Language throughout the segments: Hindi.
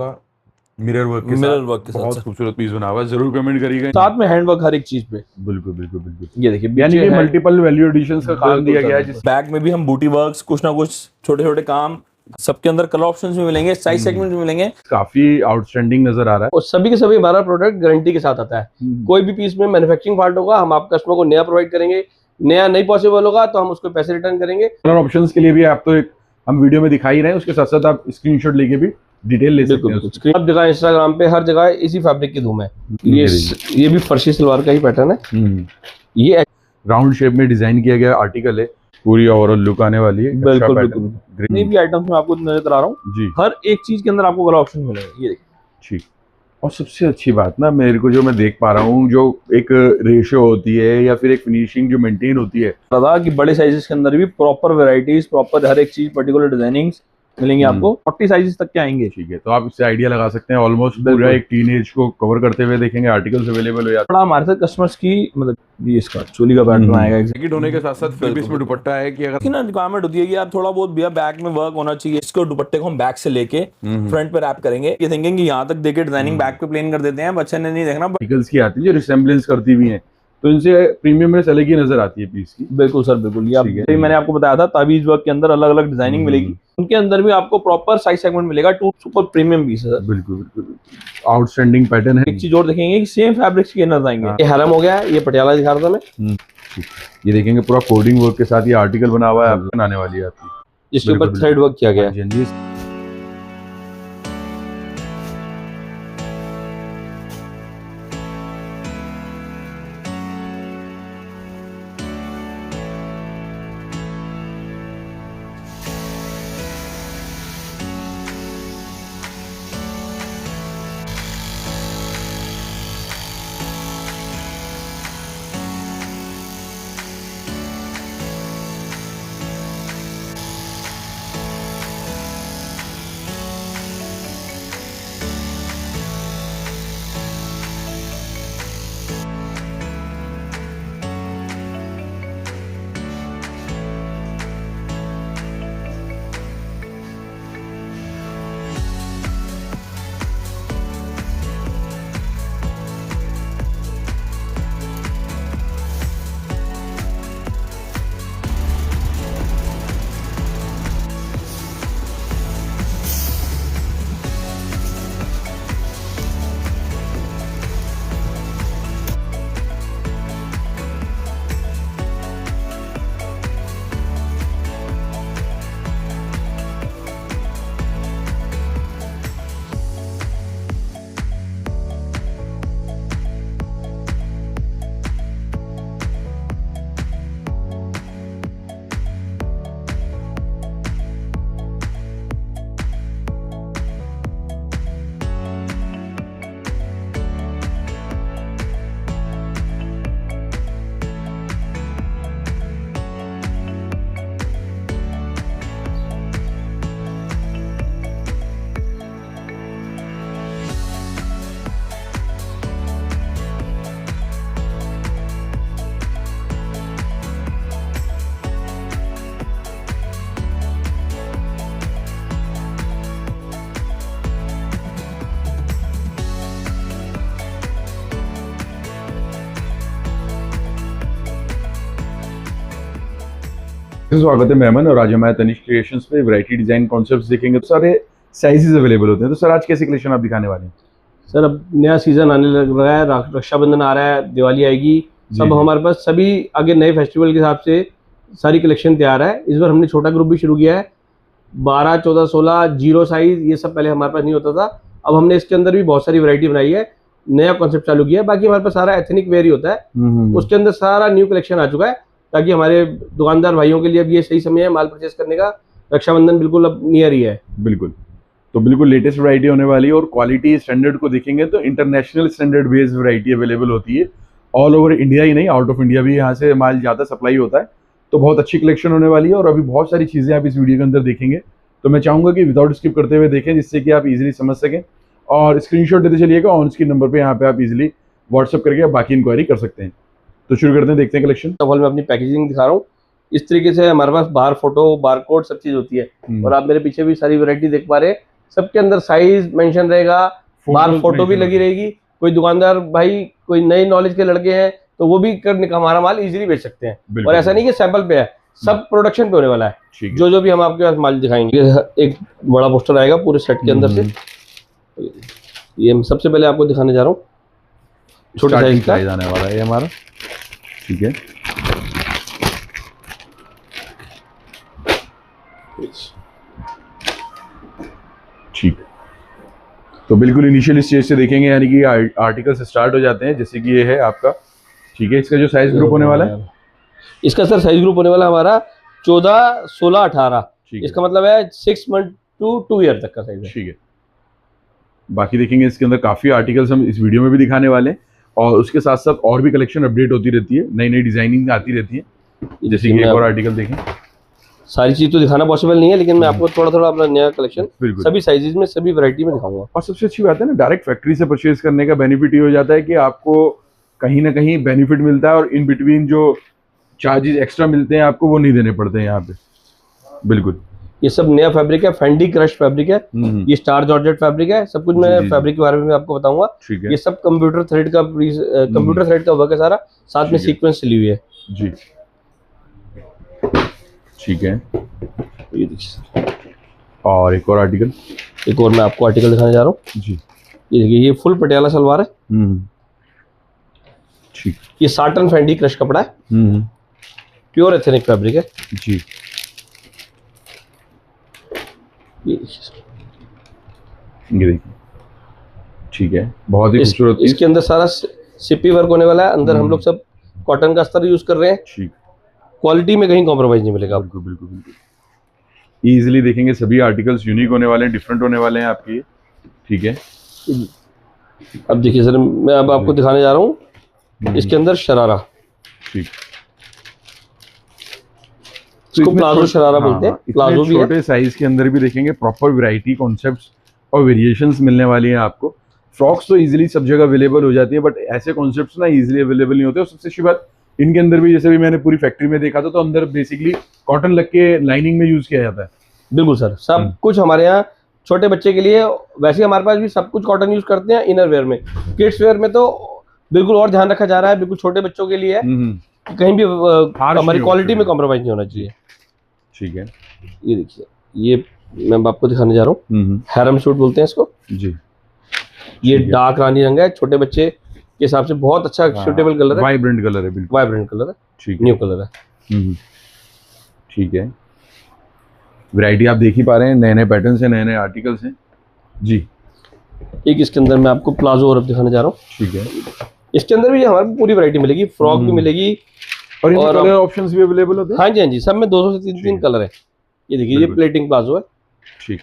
आपका मिरर वर्क के साथ बहुत खूबसूरत पीस बना हुआ है, जरूर कमेंट करिएगा। साथ में हैंड वर्क हर एक चीज पे। बिल्कुल बिल्कुल बिल्कुल। ये देखिए यानी कि मल्टीपल वैल्यू एडिशंस का काम दिया गया है। जिस बैग में भी हम बूटी वर्क्स, कुछ ना कुछ छोटे छोटे काम, सबके अंदर कलर ऑप्शंस भी मिलेंगे, साइज सेगमेंट भी मिलेंगे। काफी आउटस्टैंडिंग नजर आ रहा है और सभी के सभी हमारा प्रोडक्ट गारंटी के साथ आता है। कोई भी पीस में मैन्युफैक्चरिंग फॉल्ट होगा, हम आप कस्टमर को नया प्रोवाइड करेंगे। नया नहीं पॉसिबल होगा तो हम उसको पैसे रिटर्न करेंगे। कलर ऑप्शंस के लिए भी आप तो हम वीडियो में दिखा ही रहे हैं, उसके साथ साथ आप स्क्रीनशॉट लेके भी डिटेल ले सकते हैं। सब जगह इंस्टाग्राम पे हर जगह इसी फैब्रिक की धूम है। ये भी फर्शी सलवार का ही पैटर्न है। ये राउंड शेप में डिजाइन किया गया आर्टिकल है, पूरी ओवरऑल लुक आने वाली है। बिल्कुल बिल्कुल। जितनी भी आइटम्स में आपको नजर करा रहा हूँ जी, हर एक चीज के अंदर आपको कलर ऑप्शन मिलेगा। ये देखिए ठीक। और सबसे अच्छी बात ना मेरे को जो मैं देख पा रहा हूँ, जो एक रेशियो होती है या फिर एक फिनिशिंग जो मेंटेन होती है, पता कि बड़े साइजेस के अंदर भी प्रॉपर वैरायटीज, प्रॉपर हर एक चीज पर्टिकुलर डिजाइनिंग्स मिलेंगे आपको। 40 साइजेस तक के आएंगे। ठीक है, तो आप इससे आइडिया लगा सकते हैं ऑलमोस्ट पूरा एक टीनेज को कवर करते हुए देखेंगे आर्टिकल्स अवेलेबल हो जाते हैं। हमारे साथ कस्टमर्स की मतलब ये इसका चोली का पैटर्न आएगा। जैकेट होने के साथ साथ फिर भी इसमें दुपट्टा है कि अगर ना रिक्वायरमेंट होती है कि यार थोड़ा बहुत भैया बैक में वर्क होना चाहिए, इसको दुपट्टे को हम बैक से लेके फ्रंट पे रैप करेंगे। ये थिंकिंग कि यहाँ तक देके डिजाइनिंग बैक पे प्लेन कर देते हैं, बच्चे ने नहीं देखना। आर्टिकल्स की आती है जो रिसेम्बलेंस करती हुई है, तो इनसे प्रीमियम में अलग ही नजर आती है पीस की। बिल्कुल सर बिल्कुल। ये मैंने आपको बताया था ताबीज वर्क के अंदर अलग अलग डिजाइनिंग मिलेगी, उनके अंदर भी आपको प्रॉपर साइज सेगमेंट मिलेगा। टू सुपर प्रीमियम पीस है। बिल्कुल बिल्कुल आउटस्टैंडिंग पैटर्न है। एक चीज और देखेंगे कि सेम फैब्रिक्स के नजर आएंगे। ये हरम हो गया, ये पटियाला दिखा रहा था मैं। ये देखेंगे पूरा कोडिंग वर्क के साथ ये आर्टिकल बना हुआ है, आपको बनाने वाली है आपकी, जिसके ऊपर थ्रेड वर्क किया गया है। स्वागत है मेहमान, और आज हमारे तनिष्क क्रिएशंस पे वैरायटी डिजाइन कॉन्सेप्ट्स देखेंगे। तो सारे साइजेस अवेलेबल होते हैं। तो सर आज कैसे कलेक्शन आप दिखाने वाले हैं? सर अब नया सीजन आने लग रहा है, रक्षाबंधन आ रहा है, दिवाली आएगी, सब हमारे पास सभी आगे नए फेस्टिवल के हिसाब से सारी कलेक्शन तैयार है। इस बार हमने छोटा ग्रुप भी शुरू किया है। 12, 14, 16 जीरो साइज ये सब पहले हमारे पास नहीं होता था। अब हमने इसके अंदर भी बहुत सारी वैरायटी बनाई है, नया कॉन्सेप्ट चालू किया है। बाकी हमारे पास सारा एथनिक वेयर ही होता है, उसके अंदर सारा न्यू कलेक्शन आ चुका है, ताकि हमारे दुकानदार भाइयों के लिए अब ये सही समय है माल परचेस करने का। रक्षाबंधन बिल्कुल अब नियर ही है। बिल्कुल, तो बिल्कुल लेटेस्ट वैरायटी होने वाली है। और क्वालिटी स्टैंडर्ड को देखेंगे तो international standard based variety available होती है। ऑल ओवर इंडिया ही नहीं, आउट ऑफ इंडिया भी यहाँ से माल ज़्यादा सप्लाई होता है। तो बहुत अच्छी कलेक्शन होने वाली है। और अभी बहुत सारी चीज़ें आप इस वीडियो के अंदर देखेंगे, तो मैं चाहूँगा कि विदाउट स्किप करते हुए देखें, जिससे कि आप इजीली समझ सकें। और स्क्रीनशॉट देते चलिएगा, ऑन स्क्रीन नंबर पे यहाँ पे आप इजीली व्हाट्सअप करके आप बाकी इंक्वायरी कर सकते हैं। तो शुरू करते हैं, देखते हैं कलेक्शन। मैं अपनी पैकेजिंग दिखा रहा हूँ। इस तरीके से हमारे पास बाहर फोटो, बारकोड सब चीज होती है। और आप मेरे पीछे भी सारी वैरायटी देख पा रहे हैं। सबके अंदर साइज मेंशन रहेगा, बाहर फोटो भी लगी रहेगी। कोई दुकानदार भाई, कोई नई नॉलेज के लड़के हैं तो वो भी करने का हमारा माल इजीली बेच सकते हैं। और ऐसा नहीं कि सैंपल पे है, सब प्रोडक्शन पे होने वाला है। जो भी हम आपके पास माल दिखाएंगे, एक बड़ा पोस्टर आएगा पूरे सेट के अंदर से। ये हम सबसे पहले आपको दिखाने जा रहा हूँ, छोटा साइज आने वाला है हमारा। ठीक है, ठीक। तो बिल्कुल इनिशियल स्टेज से देखेंगे, यानी कि आर्टिकल्स स्टार्ट हो जाते हैं, जैसे कि ये है आपका। ठीक है, इसका जो साइज ग्रुप होने वाला है, इसका सर साइज ग्रुप होने वाला हमारा 14, 16, 18। इसका मतलब है 6 मंथ टू 2 ईयर तक का साइज है। ठीक है, बाकी देखेंगे इसके अंदर काफ़ी आर्टिकल्स हम इस वीडियो में भी दिखाने वाले हैं, और उसके साथ साथ और भी कलेक्शन अपडेट होती रहती है, नई नई डिजाइनिंग आती रहती है। जैसे कि एक और आर्टिकल देखें, सारी चीज तो दिखाना पॉसिबल नहीं है, लेकिन मैं आपको थोड़ा थोड़ा अपना नया कलेक्शन सभी साइजेस में, सभी वैरायटी में दिखाऊंगा। और सबसे अच्छी बात है ना, डायरेक्ट फैक्ट्री से परचेज करने का बेनिफिट ये हो जाता है कि आपको कहीं ना कहीं बेनिफिट मिलता है, और इन बिटवीन जो चार्जेस एक्स्ट्रा मिलते हैं आपको वो नहीं देने पड़ते हैं यहाँ पे। बिल्कुल, ये सब नया फैब्रिक है, फेंडी क्रश फैब्रिक है, ये स्टार जॉर्जेट फैब्रिक है। सब कुछ मैं फैब्रिक के बारे में आपको बताऊंगा। ये सब कंप्यूटर थ्रेड का वर्क है सारा, साथ में सीक्वेंस चली हुई है जी। ठीक है, ये देखिए, और एक और आर्टिकल, एक और मैं आपको आर्टिकल दिखाने जा रहा हूँ जी। ये देखिए, ये फुल पटियाला सलवार है। ठीक, ये साटन फेंडी क्रश कपड़ा है, प्योर एथनिक फैब्रिक है जी। ये देखिए, ठीक है, बहुत ही खूबसूरत। इसके अंदर सारा सिप्पी वर्क होने वाला है। अंदर हम लोग सब कॉटन का अस्तर यूज कर रहे हैं। ठीक, क्वालिटी में कहीं कॉम्प्रोमाइज नहीं मिलेगा। बिल्कुल बिल्कुल बिल्कुल। इजीली देखेंगे, सभी आर्टिकल्स यूनिक होने वाले हैं, डिफरेंट होने वाले हैं आपके। ठीक है, अब देखिए सर, मैं अब आपको दिखाने जा रहा हूँ इसके अंदर शरारा। ठीक, इसको प्लाजो शरारा बोलते हैं। प्लाजो भी छोटे साइज के अंदर भी देखेंगे, प्रॉपर वैरायटी, कॉन्सेप्ट्स और वेरिएशंस मिलने वाली हैं आपको। फ्रॉक्स तो इजीली सब जगह अवेलेबल हो जाती है, बट ऐसे कॉन्सेप्ट्स ना इजीली अवेलेबल नहीं होते। और सबसे अच्छी बात, इनके अंदर भी, जैसे भी मैंने पूरी फैक्ट्री में देखा था, तो अंदर बेसिकली कॉटन लग के लाइनिंग में यूज किया जाता है। बिल्कुल सर, सब कुछ हमारे यहाँ छोटे बच्चे के लिए, वैसे हमारे पास भी सब कुछ कॉटन यूज करते हैं। इनर वेयर में, किड्स वेयर में तो बिल्कुल और ध्यान रखा जा रहा है, बिल्कुल छोटे बच्चों के लिए है, कहीं भी हमारी क्वालिटी में कॉम्प्रोमाइज नहीं होना चाहिए। ठीक है, ये देखिए, ये मैं आपको दिखाने जा रहा हूँ, हैरम सूट बोलते हैं इसको जी। ये डार्क रानी रंग है, छोटे बच्चे के हिसाब से बहुत अच्छा सूटेबल कलर है, वाइब्रेंट कलर है, बिल्कुल वाइब्रेंट कलर है। ठीक, न्यू कलर है। ठीक है, वैरायटी आप देख ही पा रहे हैं, नए नए पैटर्न्स हैं, नए नए आर्टिकल्स हैं जी। एक इसके अंदर मैं आपको प्लाजो और दिखाने जा रहा हूँ। ठीक है, इसके अंदर भी हमारे पूरी वैरायटी मिलेगी, फ्रॉक भी मिलेगी, और कलर ऑप्शंस भी अवेलेबल होते हैं। हाँ जी, हाँ जी, सब में 200 से 3 कलर है। ये देखिए, ये प्लेटिंग प्लाजो है। ठीक,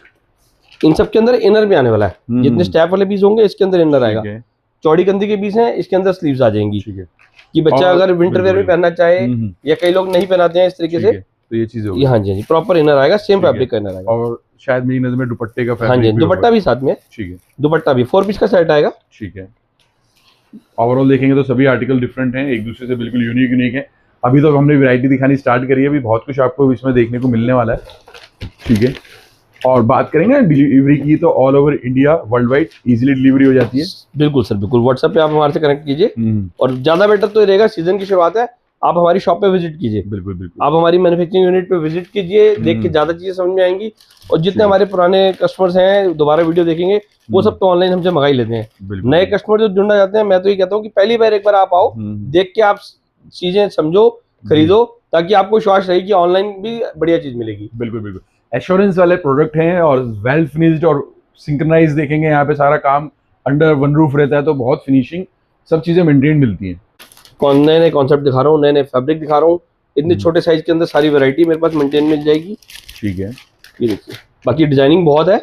इन सब के अंदर इनर भी आने वाला है। जितने स्टेप वाले पीस होंगे, इसके अंदर इनर आएगा। चौड़ी कंधी के पीस हैं, इसके अंदर स्लीव्स आ जाएंगी। ठीक है, कि बच्चा अगर विंटर वेयर में पहनना चाहे, या कई लोग नहीं पहनाते हैं इस तरीके से, तो ये चीज होगी। हाँ जी, हाँ जी, प्रॉपर इनर आएगा, सेम फैब्रिक का इनर आएगा। और शायद मेरी नजर में दुपट्टे का फैब्रिक, हाँ जी, दुपट्टा भी साथ में। ठीक है, दुपट्टा भी 4 पीस का सेट आएगा। ठीक है, ओवरऑल देखेंगे तो सभी आर्टिकल डिफरेंट हैं, एक दूसरे से बिल्कुल यूनिक है। अभी तो हमने वैरायटी दिखानी स्टार्ट करी है, अभी बहुत कुछ आपको इसमें देखने को मिलने वाला है। ठीक है, और बात करेंगे डिलीवरी की, तो all over India, world wide easily delivery हो जाती है। बिल्कुल सर, बिल्कुल। व्हाट्सएप पे आप हमारे से कनेक्ट कीजिए, और ज्यादा बेटर तो रहेगा, सीजन की शुरुआत है, आप हमारी शॉप पे विजिट कीजिए। बिल्कुल बिल्कुल, आप हमारी मैन्युफैक्चरिंग यूनिट पे विजिट कीजिए, देख के ज्यादा चीजें समझ में आएंगी। और जितने हमारे पुराने कस्टमर्स हैं, दोबारा वीडियो देखेंगे, वो सब तो ऑनलाइन हमसे मंगा ही लेते हैं। नए कस्टमर जो जुड़ना चाहते हैं, मैं तो ये कहता हूँ कि पहली बार एक बार आप आओ, देख के आप चीजें समझो, खरीदो, ताकि आपको विश्वास रहे कि ऑनलाइन भी बढ़िया चीज मिलेगी। बिल्कुल बिल्कुल, एश्योरेंस वाले प्रोडक्ट हैं, और वेल फिनिश्ड और सिंक्रोनाइज देखेंगे, यहाँ पे सारा काम अंडर वन रूफ रहता है, तो बहुत फिनिशिंग, सब चीजें मेंटेन मिलती हैं। नए नए कॉन्सेप्ट दिखा रहा हूँ, नए नए फैब्रिक दिखा रहा हूँ, इतने छोटे साइज के अंदर सारी वैरायटी मेरे पास मेंटेन मिल जाएगी। ठीक है, ये देखिए, बाकी डिजाइनिंग बहुत है,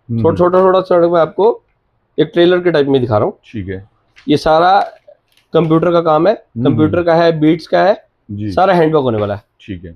छोटा मैं आपको एक ट्रेलर के टाइप में दिखा रहा हूँ। ठीक है, ये सारा कंप्यूटर का काम है, कंप्यूटर का है, बीट्स का है जी, सारा हैंडवर्क होने वाला है। ठीक है,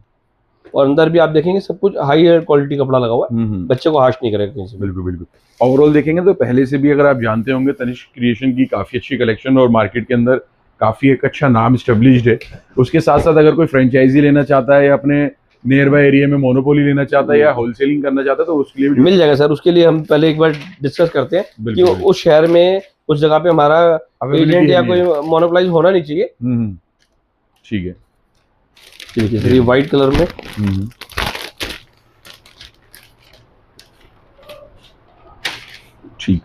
और अंदर भी आप देखेंगे सब कुछ हाई क्वालिटी कपड़ा लगा हुआ है, बच्चे को हाश नहीं करेगा कहीं से। बिल्कुल बिल्कुल, ओवरऑल देखेंगे तो पहले से भी अगर आप जानते होंगे, तनिष्क क्रिएशन की काफी अच्छी कलेक्शन, और मार्केट के अंदर काफी एक अच्छा नाम स्टेब्लिश्ड है। उसके साथ साथ अगर कोई फ्रेंचाइजी लेना चाहता है, या अपने नियर बाय एरिया में मोनोपोली लेना चाहता है या होलसेलिंग करना चाहता है तो उसके लिए भी मिल जाएगा सर। उसके लिए हम पहले एक बार डिस्कस करते हैं कि बिल्कुल। उस शहर में उस जगह पे हमारा एजेंट या कोई मोनोपोलाइज होना नहीं चाहिए। ठीक है। ठीक है सर, ये व्हाइट कलर में ठीक।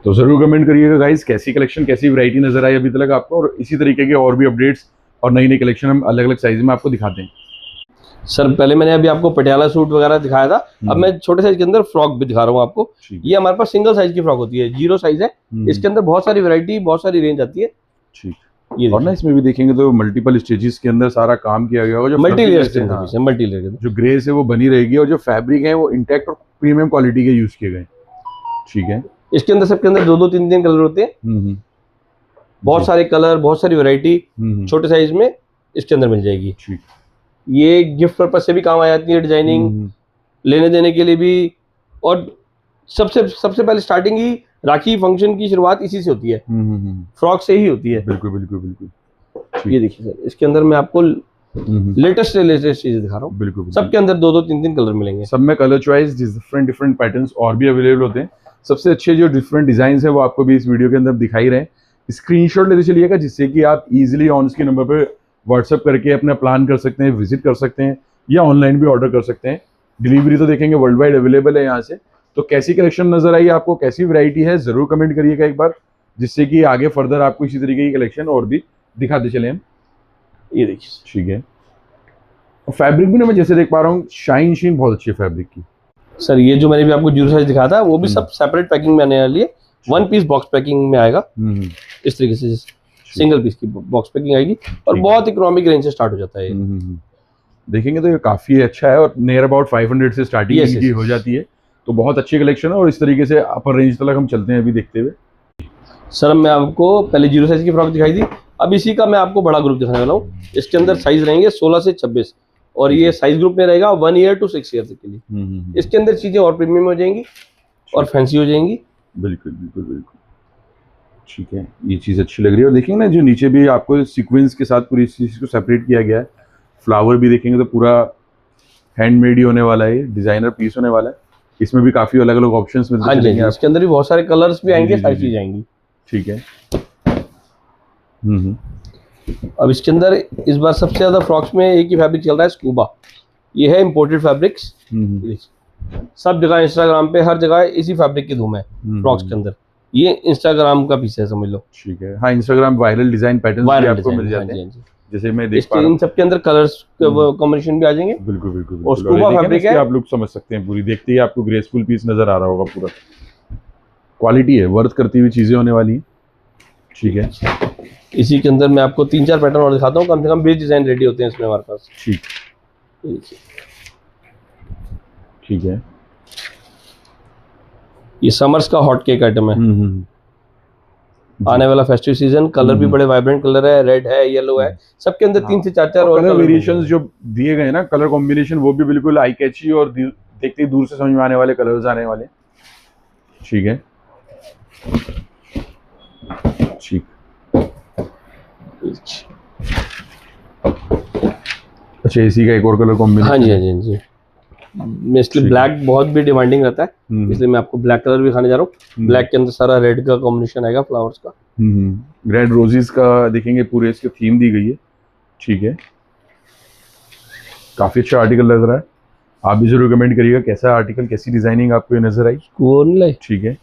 तो जरूर कमेंट करिएगा गाइस कैसी कलेक्शन कैसी वैरायटी नजर आई अभी तक आपको, और इसी तरीके के और भी अपडेट्स और नई नई कलेक्शन हम अलग अलग साइज में आपको दिखाते हैं। सर पहले मैंने अभी आपको पटियाला सूट वगैरह दिखाया था, अब मैं छोटे साइज के अंदर फ्रॉक भी दिखा रहा हूँ आपको। ये हमारे पास सिंगल साइज की फ्रॉक होती है, 0 साइज है। इसके अंदर बहुत सारी वैरायटी बहुत सारी रेंज आती है। ठीक। ये और ना इसमें भी देखेंगे तो मल्टीपल स्टेजेस के अंदर सारा काम किया गया होगा, जो मल्टी लेयर जो ग्रेस है वो बनी रहेगी और जो फैब्रिक है वो इंटैक्ट और प्रीमियम क्वालिटी के यूज किए गए। ठीक है। इसके अंदर सबके अंदर 2-2 3-3 कलर होते हैं। बहुत सारे कलर बहुत सारी वैरायटी छोटे साइज में इसके अंदर मिल जाएगी। ठीक। ये गिफ्ट पर्पज से भी काम आ जाती है, डिजाइनिंग लेने देने के लिए भी। और सबसे पहले स्टार्टिंग ही राखी फंक्शन की शुरुआत इसी से होती है, फ्रॉक से ही होती है। बिल्कुल बिल्कुल बिल्कुल। ये देखिए सर, इसके अंदर मैं आपको लेटेस्ट चीजें दिखा रहा हूँ। बिल्कुल। सबके अंदर 2-2 3-3 कलर मिलेंगे। सब में कलर चॉइस डिफरेंट पैटर्न्स और भी अवेलेबल होते हैं। सबसे अच्छे जो डिफरेंट डिजाइन है वो आपको भी इस वीडियो के अंदर दिखाई रहे हैं। स्क्रीनशॉट लेते चलिएगा जिससे कि आप इजीली ऑन स्क्रीन नंबर पे व्हाट्सएप करके अपना प्लान कर सकते हैं, विजिट कर सकते हैं या ऑनलाइन भी ऑर्डर कर सकते हैं। डिलीवरी तो देखेंगे वर्ल्ड वाइड अवेलेबल है यहाँ से। तो कैसी कलेक्शन नजर आई आपको, कैसी वैरायटी है, जरूर कमेंट करिएगा एक बार, जिससे कि आगे फर्दर आपको इसी तरीके की कलेक्शन और भी दिखाते चले हम। ये देखिए। ठीक है। फैब्रिक भी ना मैं जैसे देख पा रहा हूँ शाइन बहुत अच्छी है फैब्रिक की। सर ये जो मैंने भी आपको 0 साइज दिखाया था वो भी सब सेपरेट पैकिंग में आने वाली है। 1 पीस बॉक्स पैकिंग में आएगा इस तरीके से, सिंगल पीस की बॉक्स पैकिंग आएगी और बहुत इकोनॉमिक रेंज से स्टार्ट हो जाता है। देखेंगे तो ये काफी अच्छा है और नियर अबाउट 500 से स्टार्टिंग की हो जाती है। तो बहुत अच्छी कलेक्शन है और इस तरीके से अपर रेंज तक हम चलते हैं अभी देखते हुए। सर मैं आपको पहले 0 साइज की फ्रॉक दिखाई थी, अब इसी का मैं आपको बड़ा ग्रुप दिखाने वाला हूँ। इसके अंदर साइज रहेंगे 16 से 26 और ये साइज ग्रुप में रहेगा 1 ईयर to 6 ईयर तक के लिए। इसके अंदर चीजें और प्रीमियम हो जाएंगी और फैंसी हो जाएंगी। बिल्कुल बिल्कुल बिल्कुल। ठीक है, ये चीज़ अच्छी लग रही है। और देखेंगे ना जो नीचे भी आपको सीक्वेंस के साथ पूरी इस चीज़ को सेपरेट किया गया है। फ्लावर भी देखेंगे तो पूरा हैंडमेड ही होने वाला है, डिजाइनर पीस होने वाला है। इसमें भी काफी अलग अलग ऑप्शंस मिलते हैं। हाँ जी, इसके अंदर भी बहुत सारे कलर्स भी आएंगे, सारी चीज आएंगी। ठीक है। अब इसके अंदर इस बार सबसे ज्यादा फ्रॉक्स में एक ही फैब्रिक चल रहा है, स्कूबा। ये है इम्पोर्टेड फैब्रिक्स। सब जगह इंस्टाग्राम पे हर जगह इसी फैब्रिक की धूम है फ्रॉक्स के अंदर। ये इंस्टाग्राम का पीस है समझ लो। ठीक है। हाँ, इंस्टाग्राम वायरल डिजाइन पैटर्न भी आपको मिल जाते हैं। जैसे मैं देख पा रहा हूं सबके अंदर कलर्स कॉम्बिनेशन भी आ जाएंगे। बिल्कुल बिल्कुल। और स्कूबा फैब्रिक है, आप लोग समझ सकते हैं पूरी, देखते ही आपको ग्रेसफुल पीस नजर आ रहा होगा। पूरा क्वालिटी है, वर्थ करती हुई चीजें होने वाली हैं। ठीक है। इसी के अंदर मैं आपको 3-4 पैटर्न और दिखाता हूँ। कम से कम 20 डिजाइन रेडी होते हैं इसमें हमारे पास। ठीक है। ये समर्स का हॉट केक आइटम है। आने वाला फेस्टिव सीजन। कलर भी बड़े वाइब्रेंट कलर है, रेड है, येलो है। सबके अंदर 3 से 4 और कलर वेरिएशंस जो दिए गए ना, कलर कॉम्बिनेशन वो भी बिल्कुल आई कैची और देखते ही दूर से समझ में आने वाले कलर्स आने वाले। ठीक है। ठीक। अच्छा, इसी का एक और कलर कॉम्बिनेशन। हाँ जी हाँ जी हाँ जी। इसलिए ब्लैक बहुत भी डिमांडिंग रहता है, इसलिए मैं आपको ब्लैक कलर भी खाने जा रहा हूँ। ब्लैक के अंदर सारा रेड का कॉम्बिनेशन आएगा, फ्लावर्स का। रेड रोजेस का देखेंगे, पूरे इसके थीम दी गई है। ठीक है। काफी अच्छा आर्टिकल लग रहा है। आप भी जरूर कमेंट करिएगा कैसा आर्टिकल, कैसी डिजाइनिंग आपको नजर आई। वो नहीं। ठीक है।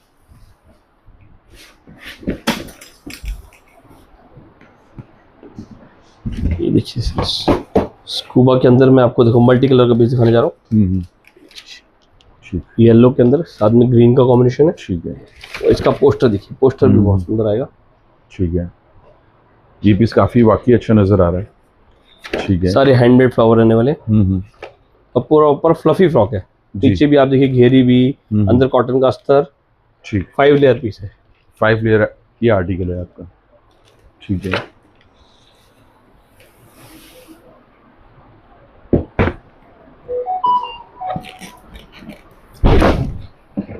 ये देखिए स्कूबा के अंदर मैं आपको देखो मल्टी कलर का पीस दिखाने जा रहा हूँ। येलो के अंदर साथ में ग्रीन का कॉम्बिनेशन है। ठीक है। तो इसका पोस्टर देखिए, पोस्टर भी बहुत सुंदर आएगा। ठीक है। ये पीस काफी वाकई अच्छा नजर आ रहा है। ठीक है। सारे हैंडमेड फ्लावर रहने वाले। और पूरा ऊपर फ्लफी फ्रॉक है, नीचे भी आप देखिए घेरी भी, अंदर कॉटन का अस्तर। ठीक। 5 लेयर पीस है। 5 लेयर ये आर्टिकल है आपका। ठीक है।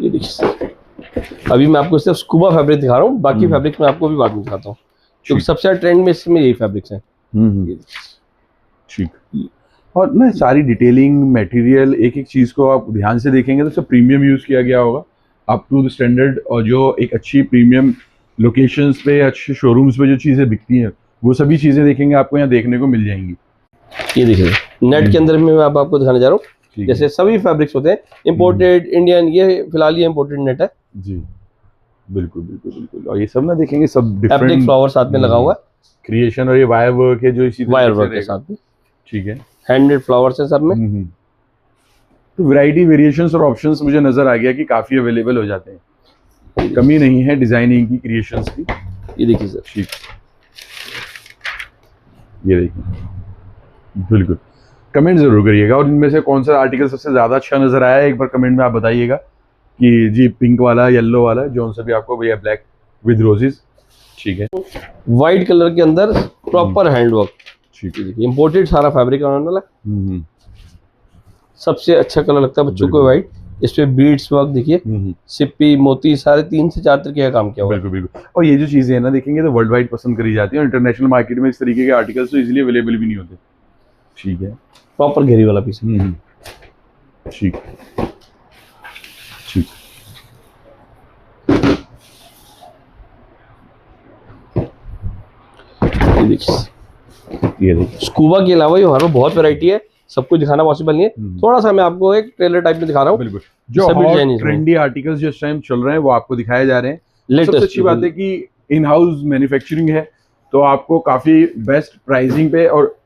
ये देखिए, अभी मैं आपको सिर्फ स्कूबा फैब्रिक दिखा रहा हूँ, बाकी फैब्रिक मैं आपको भी बाद में दिखाता हूँ, क्योंकि सबसे ज्यादा ट्रेंड में इसमें यही फैब्रिक्स हैं। ठीक। और ना सारी डिटेलिंग मटेरियल एक एक चीज़ को आप ध्यान से देखेंगे तो सब प्रीमियम यूज़ किया गया होगा अप टू द स्टैंडर्ड। और जो एक अच्छी प्रीमियम लोकेशंस पे अच्छे शोरूम्स पे जो चीज़ें बिकती हैं वो सभी चीज़ें देखेंगे आपको यहाँ देखने को मिल जाएंगी। ये देखिए नेट के अंदर में मैं आपको दिखाने जा रहा हूँ, ठीक है। जैसे सभी फैब्रिक्स होते हैं इंपोर्टेड इंडियन, ये फिलहाल ये इंपोर्टेड नेट है जी बिल्कुल बिल्कुल बिल्कुल। और ये सब ना देखेंगे सब एप्लिक डिफरेंट फ्लावर साथ में लगा हुआ है, क्रिएशन और ये वायर वर्क है जो इसी तरीके वायर से वर्क के रहेगा। साथ में ठीक है। हैंडमेड फ्लावर्स है सब में। तो वैरायटी वेरिएशंस और ऑप्शंस मुझे नजर आ गया कि काफी अवेलेबल हो जाते हैं, कमी नहीं है डिजाइनिंग की क्रिएशंस की। ये देखिए सर, ठीक, ये देखिए बिल्कुल। कमेंट जरूर करिएगा और इनमें से कौन सा आर्टिकल सबसे ज्यादा अच्छा नजर आया है एक बार कमेंट में आप बताइएगा कि जी पिंक वाला, येलो वाला, जो सा भी आपको भैया, ब्लैक विद रोजेस। ठीक है। व्हाइट कलर के अंदर प्रॉपर हैंडवर्क, ठीक है। इंपोर्टेड सारा फैब्रिक आने वाला है। सबसे अच्छा कलर लगता है बच्चों को व्हाइट, इस पे बीड्स वर्क देखिए, सिप्पी मोती सारे 3 से 4 तरीके का काम किया हुआ है। बिल्कुल बिल्कुल। और ये जो चीजें है ना देखेंगे तो वर्ल्ड वाइड पसंद करी जाती है और इंटरनेशनल मार्केट में इस तरीके के आर्टिकल्स तो इजीली अवेलेबल भी नहीं होते। ठीक है। प्रॉपर घेरी वाला पीस है। ठीक ठीक। ये देखिए स्कूबा के अलावा हमारे पास बहुत वैरायटी है, सब कुछ दिखाना पॉसिबल नहीं है, थोड़ा सा मैं आपको एक ट्रेलर टाइप में दिखा रहा हूँ। बिल्कुल, जो ट्रेंडी आर्टिकल्स जो इस टाइम चल रहे हैं वो आपको दिखाए जा रहे हैं। सबसे अच्छी बात है कि इन हाउस मैन्युफैक्चरिंग है तो आपको काफी बेस्ट प्राइसिंग पे, और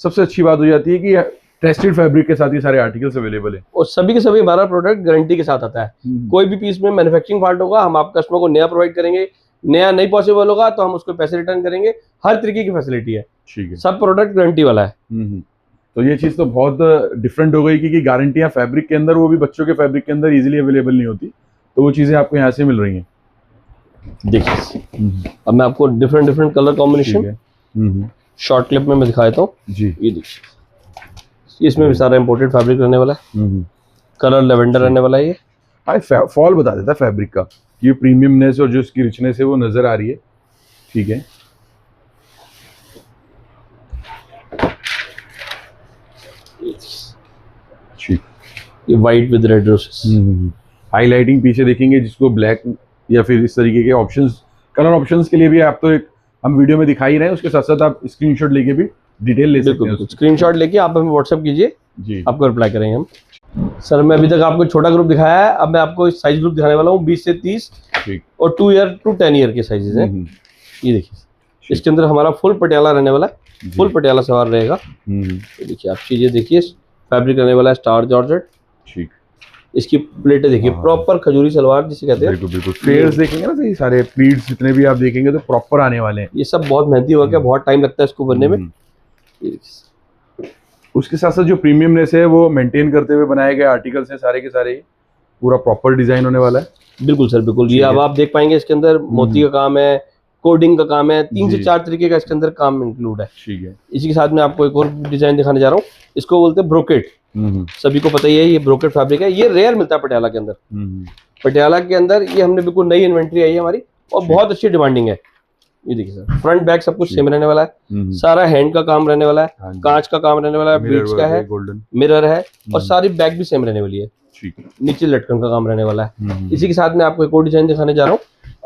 सबसे अच्छी बात हो जाती है कि टेस्टेड फैब्रिक के साथ ये सारे आर्टिकल्स अवेलेबल है और सभी के सभी हमारा प्रोडक्ट गारंटी के साथ आता है। कोई भी पीस में मैन्युफैक्चरिंग फॉल्ट होगा हम आप कस्टमर को नया प्रोवाइड करेंगे, नया नहीं पॉसिबल होगा तो हम उसको पैसे रिटर्न करेंगे, हर तरीके की फैसिलिटी है। ठीक है। सब प्रोडक्ट गारंटी वाला है। तो ये चीज तो बहुत डिफरेंट हो गई क्योंकि गारंटियां फैब्रिक के अंदर, वो भी बच्चों के फैब्रिक के अंदर इजीली अवेलेबल नहीं होती, तो वो चीजें आपको यहाँ से मिल रही हैं। देखिए अब मैं आपको different different colour combination short clip में मैं दिखा देता हूँ जी। ये देखिए इसमें भी सारा इंपोर्टेड फैब्रिक रहने वाला है, कलर लेवेंडर रहने वाला है। ये फॉल बता देता है फैब्रिक का, ये प्रीमियमनेस और जो इसकी रिचनेस है वो नजर आ रही है। ठीक है। ये वाइट विद रेड रोसेस, हाईलाइटिंग पीछे देखेंगे जिसको ब्लैक या फिर इस तरीके के ऑप्शंस, कलर ऑप्शंस के लिए भी आप तो एक हम वीडियो में दिखा ही रहे हैं, उसके साथ साथ आप स्क्रीनशॉट लेके भी डिटेल ले सकते हैं। स्क्रीनशॉट लेके आप हमें व्हाट्सएप कीजिए जी, आपको रिप्लाई करेंगे हम। सर मैं अभी तक आपको छोटा ग्रुप दिखाया है, अब मैं आपको साइज ग्रुप दिखाने वाला हूँ 20 से 30 और 2 ईयर टू 10 ईयर के साइजेस हैं। ये देखिए इसके अंदर हमारा फुल पटियाला रहने वाला है, फुल पटियाला सवार रहेगा। ये देखिए आप चीजें देखिए, फैब्रिक रहने वाला है स्टार जॉर्जेट। ठीक। इसकी प्लेटें देखिए प्रॉपर खजूरी सलवार जिसे कहते हैं। बिल्कुल बिल्कुल। फ्लेयर्स देखेंगे ना, ये सारे प्लीट्स जितने भी आप देखेंगे तो प्रॉपर आने वाले हैं। ये सब बहुत मेहनती वर्क है, बहुत टाइम लगता है इसको बनने में। उसके साथ साथ जो प्रीमियमनेस है वो मेंटेन करते हुए बनाए गए आर्टिकल्स हैं सारे के सारे, पूरा प्रॉपर डिजाइन होने वाला है। बिल्कुल सर बिल्कुल। ये अब आप देख पाएंगे इसके अंदर मोती का काम है, कोडिंग का काम है, 3 से 4 तरीके का इसके अंदर काम इंक्लूड है। ठीक है। इसी के साथ में आपको एक और डिजाइन दिखाने जा रहा हूँ, इसको बोलते हैं ब्रोकेट। सभी को पता ही है ये ब्रोकेट फैब्रिक है, ये रेयर मिलता है पटियाला के अंदर। पटियाला के अंदर ये हमने बिल्कुल नई इन्वेंट्री आई है हमारी और बहुत अच्छी डिमांडिंग है। ये देखिए सर फ्रंट बैक सब कुछ सेम रहने वाला है, सारा हैंड का काम रहने वाला है, कांच का काम रहने वाला है, बीड्स का है, गोल्डन मिरर है और सारी बैक भी सेम रहने वाली है। नीचे लटकन का काम रहने वाला है। इसी के साथ में आपको एक और डिजाइन दिखाने जा रहा हूँ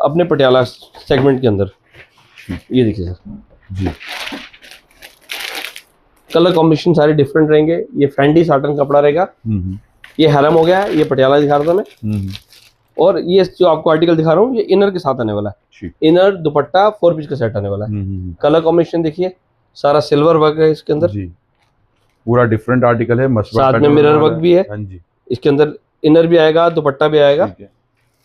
अपने पटियाला सेगमेंट के अंदर। ये देखिए सर जी, कलर कॉम्बिनेशन सारे डिफरेंट रहेंगे। ये फैंडी साटन कपड़ा रहेगा। ये हैरम हो गया है, ये पटियाला दिखा रहा था मैं। और ये जो आपको आर्टिकल दिखा रहा हूँ ये इनर के साथ आने वाला है, इनर दुपट्टा 4 पीस का सेट आने वाला है। कलर कॉम्बिनेशन देखिए सारा सिल्वर वर्क है इसके अंदर जी, पूरा डिफरेंट आर्टिकल है, साथ में मिरर वर्क भी है। इसके अंदर इनर भी आएगा, दुपट्टा भी आएगा।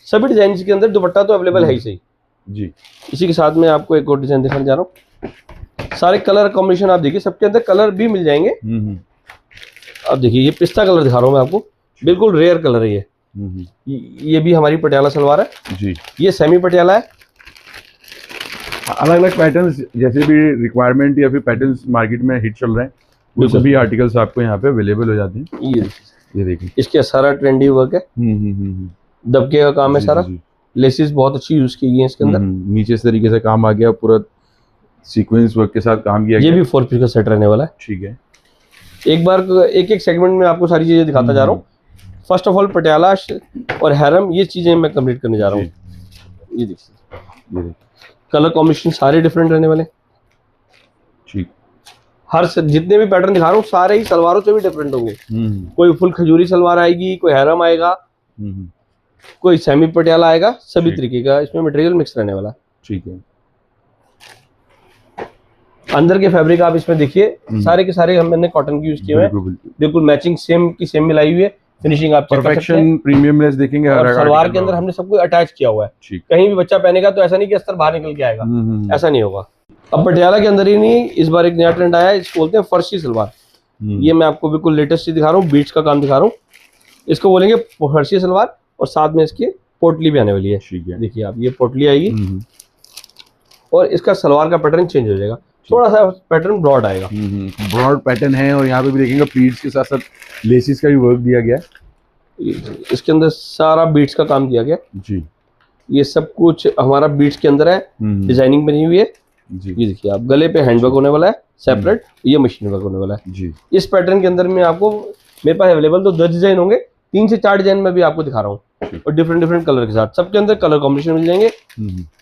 सभी डिजाइन के अंदर दुपट्टा तो अवेलेबल है ही सही जी। इसी के साथ में आपको एक और डिजाइन दिखाने जा रहा हूँ। सारे कलर कॉम्बिनेशन आप देखिए, सबके अंदर कलर भी मिल जाएंगे। अब देखिए ये पिस्ता कलर दिखा रहा हूँ मैं आपको, बिल्कुल रेयर कलर है ये भी हमारी पटियाला सलवार है जी। ये सेमी पटियाला है। अलग अलग पैटर्न्स जैसे भी रिक्वायरमेंट या फिर पैटर्न्स मार्केट में हिट चल रहे हैं वो सभी आर्टिकल्स आपको यहाँ पे अवेलेबल हो जाते हैं। ये देखिए इसके सारा ट्रेंडी वर्क है, दबके का काम है सारा, लेसेस बहुत अच्छी यूज की गई है इसके अंदर। नीचे इस तरीके से काम आ गया, पूरा सीक्वेंस वर्क के साथ काम किया गया। ये भी 4 पीस का सेट रहने वाला है। ठीक है। एक बार एक एक सेगमेंट में आपको सारी चीजें दिखाता जा रहा हूँ। फर्स्ट ऑफ ऑल पटियाला और हैरम, ये चीजें मैं कंप्लीट करने जा रहा हूँ। ये देखिए कलर कॉम्बिनेशन सारे डिफरेंट रहने वाले। ठीक, हर जितने भी पैटर्न दिखा रहा हूँ सारे ही सलवारों से भी डिफरेंट होंगे। कोई फुल खजूरी सलवार आएगी, कोई हैरम आएगा, कोई सेमी पटियाला आएगा, सभी तरीके का इसमें मटेरियल मिक्स रहने वाला। ठीक है। अंदर के फैब्रिक आप इसमें देखिए सारे के सारे मैंने कॉटन की यूज किए हुए हैं, बिल्कुल मैचिंग सेम की सेम मिलाई हुई है। फिनिशिंग आप चेक कर सकते हैं, परफेक्शन प्रीमियमनेस देखेंगे। और सलवार के अंदर हमने सब कुछ अटैच किया हुआ है। कहीं भी बच्चा पहनेगा तो ऐसा नहीं कि अस्तर बाहर निकल के आएगा, ऐसा नहीं होगा। अब पटियाला के अंदर ही नहीं, इस बार एक नया ट्रेंड आया है, इसको बोलते हैं फर्शी सलवार। ये मैं आपको बिल्कुल लेटेस्ट चीज दिखा रहा हूँ, बीट्स का काम दिखा रहा हूँ। इसको बोलेंगे फर्शी सलवार, और साथ में इसकी पोटली भी आने वाली है। देखिए आप, ये पोटली आएगी और इसका सलवार का पैटर्न चेंज हो जाएगा, थोड़ा सा पैटर्न ब्रॉड आएगा। ब्रॉड पैटर्न है, और यहाँ पे भी देखेंगे प्लीट्स के साथ साथ लेसिस का भी वर्क दिया गया है। इसके अंदर सारा बीट्स का काम दिया गया जी। ये सब कुछ हमारा बीट्स के अंदर है, डिजाइनिंग बनी हुई है जी। ये देखिए आप, गले पे हैंडवर्क होने वाला है सेपरेट, ये मशीन वर्क होने वाला है जी। इस पैटर्न के अंदर में आपको, मेरे पास अवेलेबल तो 10 डिजाइन होंगे, 3 से 4 डिजाइन में भी आपको दिखा रहा हूँ, और डिफरेंट डिफरेंट कलर के साथ। सबके अंदर कलर कॉम्बिनेशन मिल जाएंगे,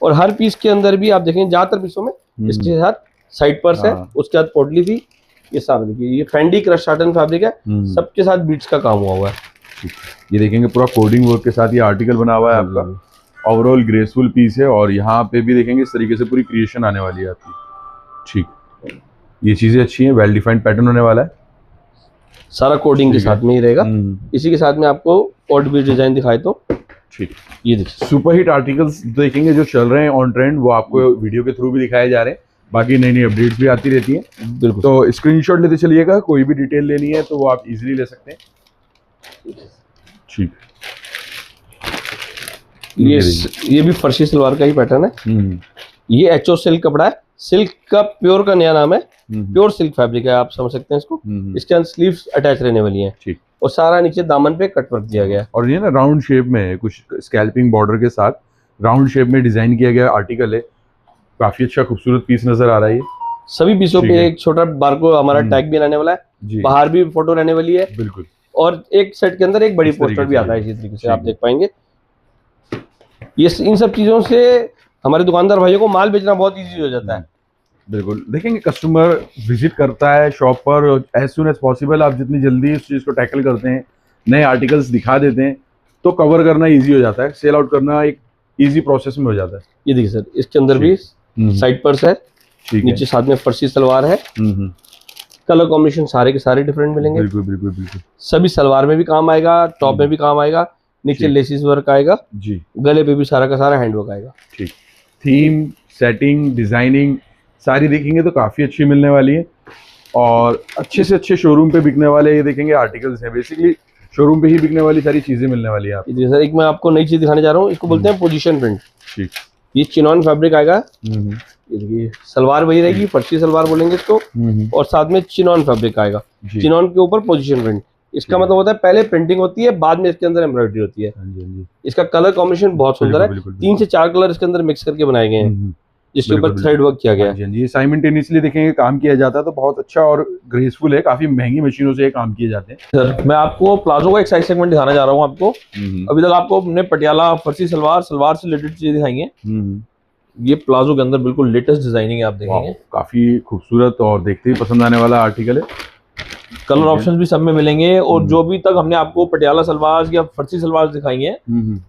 और हर पीस के अंदर भी आप देखेंगे ज्यादातर पीसों में इसके साथ साइड पर्स है, उसके बाद पोटली थी। ये सारा देखिए, ये फेंडी क्रश साटन फैब्रिक है, सबके साथ बीट्स का काम हुआ है। ये देखेंगे पूरा कोडिंग वर्क के साथ ये आर्टिकल बना हुआ है आपका। ओवरऑल ग्रेसफुल पीस है, और यहाँ पे भी देखेंगे इस तरीके से पूरी क्रिएशन आने वाली है आपकी। ठीक, ये चीजें अच्छी हैं, वेल डिफाइंड पैटर्न होने वाला है, सारा कोडिंग के साथ में ही रहेगा। इसी के साथ में आपको और भी डिजाइन दिखाए तो ठीक। ये देखिए सुपर हिट आर्टिकल्स देखेंगे जो चल रहे हैं ऑन ट्रेंड, वो आपको वीडियो के थ्रू भी दिखाए जा रहे हैं। बाकी नई नई अपडेट्स भी आती रहती हैं, बिल्कुल। तो स्क्रीनशॉट लेते चलिएगा, कोई भी डिटेल लेनी है तो वो आप इजीली ले सकते हैं। ठीक, ये भी फर्शी सलवार का ही पैटर्न है। ये एचओ सिल्क कपड़ा है, सिल्क का प्योर का नया नाम है, प्योर सिल्क फैब्रिक है, आप समझ सकते हैं इसको। इसके अंदर स्लीव्स अटैच रहने वाली हैं, ठीक। और सारा नीचे दामन पे कट वर्क दिया गया है, और ये ना राउंड शेप में है, कुछ स्कैल्पिंग बॉर्डर के साथ राउंड शेप में डिजाइन किया गया आर्टिकल है। काफी अच्छा खूबसूरत पीस नजर आ रहा है ये। सभी पीसों पे एक छोटा बारकोड हमारा टैग भी रहने वाला है, बाहर भी फोटो रहने वाली है, बिल्कुल। और एक सेट के अंदर एक बड़ी पोस्टर भी आता है, इसी तरीके से आप देख पाएंगे। ये इन सब चीजों से हमारे दुकानदार भाइयों को माल बेचना बहुत इजी हो जाता है। बिल्कुल, देखेंगे कस्टमर विजिट करता है शॉप पर, एज सुन एज पॉसिबल आप जितनी जल्दी उस चीज़ को टैकल करते हैं, नए आर्टिकल्स दिखा देते हैं, तो कवर करना इजी हो जाता है, सेल आउट करना एक इजी प्रोसेस में हो जाता है। ये देखिए सर, इसके अंदर भी साइड पर्स है, नीचे साथ में फर्शी सलवार है। कलर कॉम्बिनेशन सारे के सारे डिफरेंट मिलेंगे, बिल्कुल बिल्कुल बिल्कुल। सभी सलवार में भी काम आएगा, टॉप में भी काम आएगा, नीचे लेसिस वर्क आएगा जी, गले पे भी सारा का सारा हैंडवर्क आएगा। ठीक, थीम सेटिंग डिजाइनिंग सारी देखेंगे तो काफी अच्छी मिलने वाली है, और अच्छे से अच्छे शोरूम पे बिकने वाले ये देखेंगे आर्टिकल्स हैं। बेसिकली शोरूम पे ही बिकने वाली सारी चीजें मिलने वाली है आपको। सर एक मैं आपको नई चीज दिखाने जा रहा हूँ, इसको बोलते हैं पोजीशन प्रिंट। ठीक, ये चिनॉन फैब्रिक आएगा, ये सलवार वही रहेगी, फर्शी सलवार बोलेंगे इसको, और साथ में चिनॉन फैब्रिक आएगा, चिनॉन के ऊपर पोजीशन प्रिंट। इसका मतलब होता है पहले प्रिंटिंग होती है, बाद में इसके अंदर एम्ब्रॉयडरी होती है। इसका कलर कॉम्बिनेशन बहुत सुंदर है, 3 से 4 कलर इसके अंदर मिक्स करके बनाए गए हैं, जिसके ऊपर थ्रेड वर्क किया गया है। ये साइमल्टेनियसली देखेंगे काम किया जाता है, तो बहुत अच्छा और ग्रेसफुल है। काफी महंगी मशीनों से ये काम किए जाते हैं। सर मैं आपको प्लाजो का एक साइज सेगमेंट दिखाना चाह रहा हूँ आपको। अभी तक आपको हमने पटियाला फर्सी सलवार से रिलेटेड चीजें दिखाई हैं। ये प्लाजो के अंदर बिल्कुल लेटेस्ट डिजाइनिंग है, आप देखेंगे काफी खूबसूरत और देखते ही पसंद आने वाला आर्टिकल है। कलर ऑप्शंस भी सब में मिलेंगे, और जो भी तक हमने आपको पटियाला सलवार या फर्सी सलवार दिखाई हैं,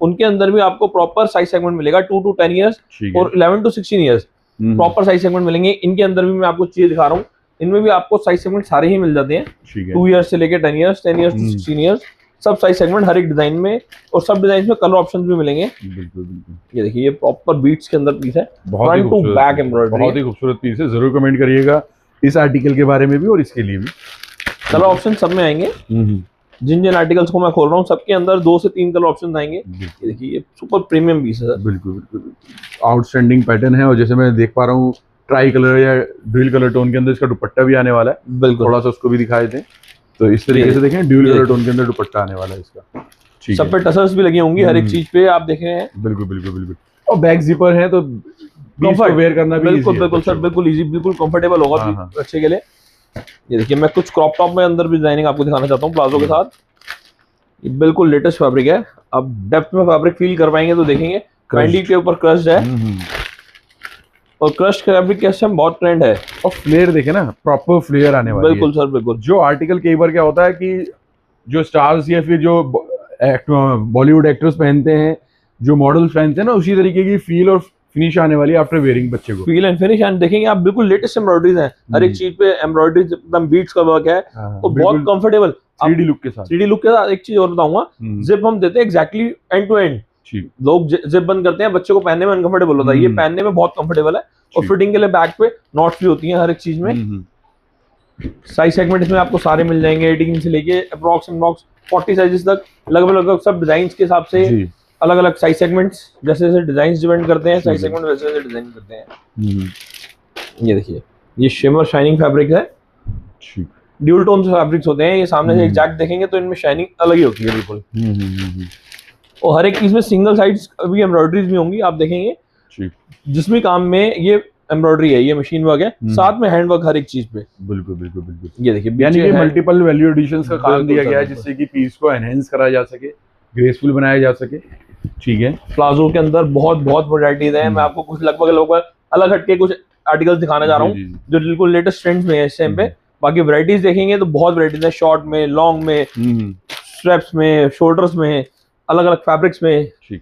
उनके अंदर भी आपको प्रॉपर साइज सेगमेंट मिलेगा, 2 to 10 ईयर्स और 11 to 16 years proper size segment मिलेंगे। इनके अंदर भी मैं आपको चीजें दिखा रहा हूँ, इनमें भी आपको साइज सेगमेंट सारे ही मिल जाते हैं, 2 ईयर्स से लेकर 10 ईयर्स, 10 ईयर्स to 16 ईयर्स, सब साइज सेगमेंट हर एक डिजाइन में, और सब डिजाइन में कलर ऑप्शंस भी मिलेंगे। बिल्कुल बिल्कुल। ये देखिए, ये प्रॉपर बीट्स के अंदर पीस है, फ्रंट टू बैक एम्ब्रॉयडरी, बहुत ही खूबसूरत पीस है। जरूर कमेंट करिएगा इस आर्टिकल के बारे में भी और इसके लिए भी। कलर ऑप्शन सब में आएंगे, जिन जिन आर्टिकल्स को मैं खोल रहा हूँ सबके अंदर 2 से 3 कलर ऑप्शन आएंगे। देखिए ये सुपर प्रीमियम पीस है सर। बिल्कुल बिल्कुल, आउटस्टैंडिंग पैटर्न है, और जैसे मैं देख पा रहा हूँ ट्राई कलर या ड्यूल कलर टोन के अंदर इसका दुपट्टा भी आने वाला है। बिल्कुल, थोड़ा सा उसको भी दिखाए थे, तो इस तरीके से देखें ड्यूल कलर टोन के अंदर दुपट्टा आने वाला है इसका। ठीक, सब पे टसल्स भी लगी होंगी हर एक चीज पे, आप देख रहे हैं। बिल्कुल बिल्कुल बिल्कुल, और बैक जिपर है तो कंफर्ट वेयर करना भी बिल्कुल बिल्कुल सर, बिल्कुल इजी, बिल्कुल कंफर्टेबल होगा बच्चे के लिए। ये देखिए, मैं कुछ क्रॉप टॉप में अंदर भी डिजाइनिंग आपको दिखाना चाहता हूँ प्लाजो के साथ। ये बिल्कुल लेटेस्ट फैब्रिक है, अब डेप्थ में फैब्रिक फील कर पाएंगे तो देखेंगे। कैंडी के ऊपर क्रश्ड है, और क्रश फैब्रिक के बहुत ट्रेंड है। और फ्लेयर देखे ना, प्रॉपर फ्लेयर आने वाली है। बिल्कुल सर, बिल्कुल। जो आर्टिकल कई बार क्या होता है कि जो स्टार्स या फिर जो बॉलीवुड एक्टर्स पहनते हैं, जो मॉडल्स पहनते हैं ना, उसी तरीके की फील और फिनिश आने वाली है आफ्टर वेयरिंग बच्चे को। फील एंड फिनिश एंड देखेंगे आप, बिल्कुल लेटेस्ट एम्ब्रॉयडरीज हैं, हर एक चीज पे एम्ब्रॉयडरीज, एकदम बीट्स का वर्क है, तो बहुत कंफर्टेबल 3D लुक के साथ। 3D लुक के साथ। एक चीज और बताऊंगा, जिप हम देते हैं एग्जैक्टली एंड टू एंड। लोग जिप बंद करते हैं, बच्चे को पहनने में अनकंफर्टेबल होता है, ये पहनने में बहुत कंफर्टेबल है। और फिटिंग के लिए बैक पे नॉट्स भी होती हैं हर एक चीज में। साइज सेगमेंट इसमें आपको सारे मिल जाएंगे, 18 से लेके अप्रॉक्स 40 साइजेस तक, लगभग सब डिजाइन के हिसाब से अलग अलग साइज सेगमेंट्स, जैसे जैसे डिजाइन डिपेंड करते हैं, साइज सेगमेंट वैसे वैसे डिजाइन करते हैं। ये देखिए, ये शिमर शाइनिंग फैब्रिक है, ड्यूल टोन फैब्रिक्स होते हैं ये। सामने से एग्जैक्ट देखेंगे तो इनमें शाइनिंग अलग ही होती है बिल्कुल। और हर एक चीज में सिंगल साइड्स भी एम्ब्रॉयडरीज भी होंगी, आप देखेंगे जिस भी काम में ये एम्ब्रॉयडरी है, ये मशीन वर्क है, साथ में हैंड वर्क हर एक चीज पे। बिल्कुल बिल्कुल बिल्कुल। ये देखिए, यानी कि मल्टीपल वैल्यू एडिशंस का काम दिया गया है, जिससे कि पीस को एनहेंस करा जा सके, ग्रेसफुल बनाया जा सके। ठीक है। प्लाजो के अंदर बहुत वैरायटीज हैं। मैं आपको कुछ लगभग अलग हटके कुछ आर्टिकल्स दिखाने जा रहा हूँ जो बिल्कुल लेटेस्ट ट्रेंड्स में है इस टाइम पे। बाकी वैरायटीज देखेंगे तो बहुत वैरायटीज है, शॉर्ट में, लॉन्ग में, स्ट्रैप्स में, शोल्डर्स में, अलग अलग फैब्रिक्स में। ठीक।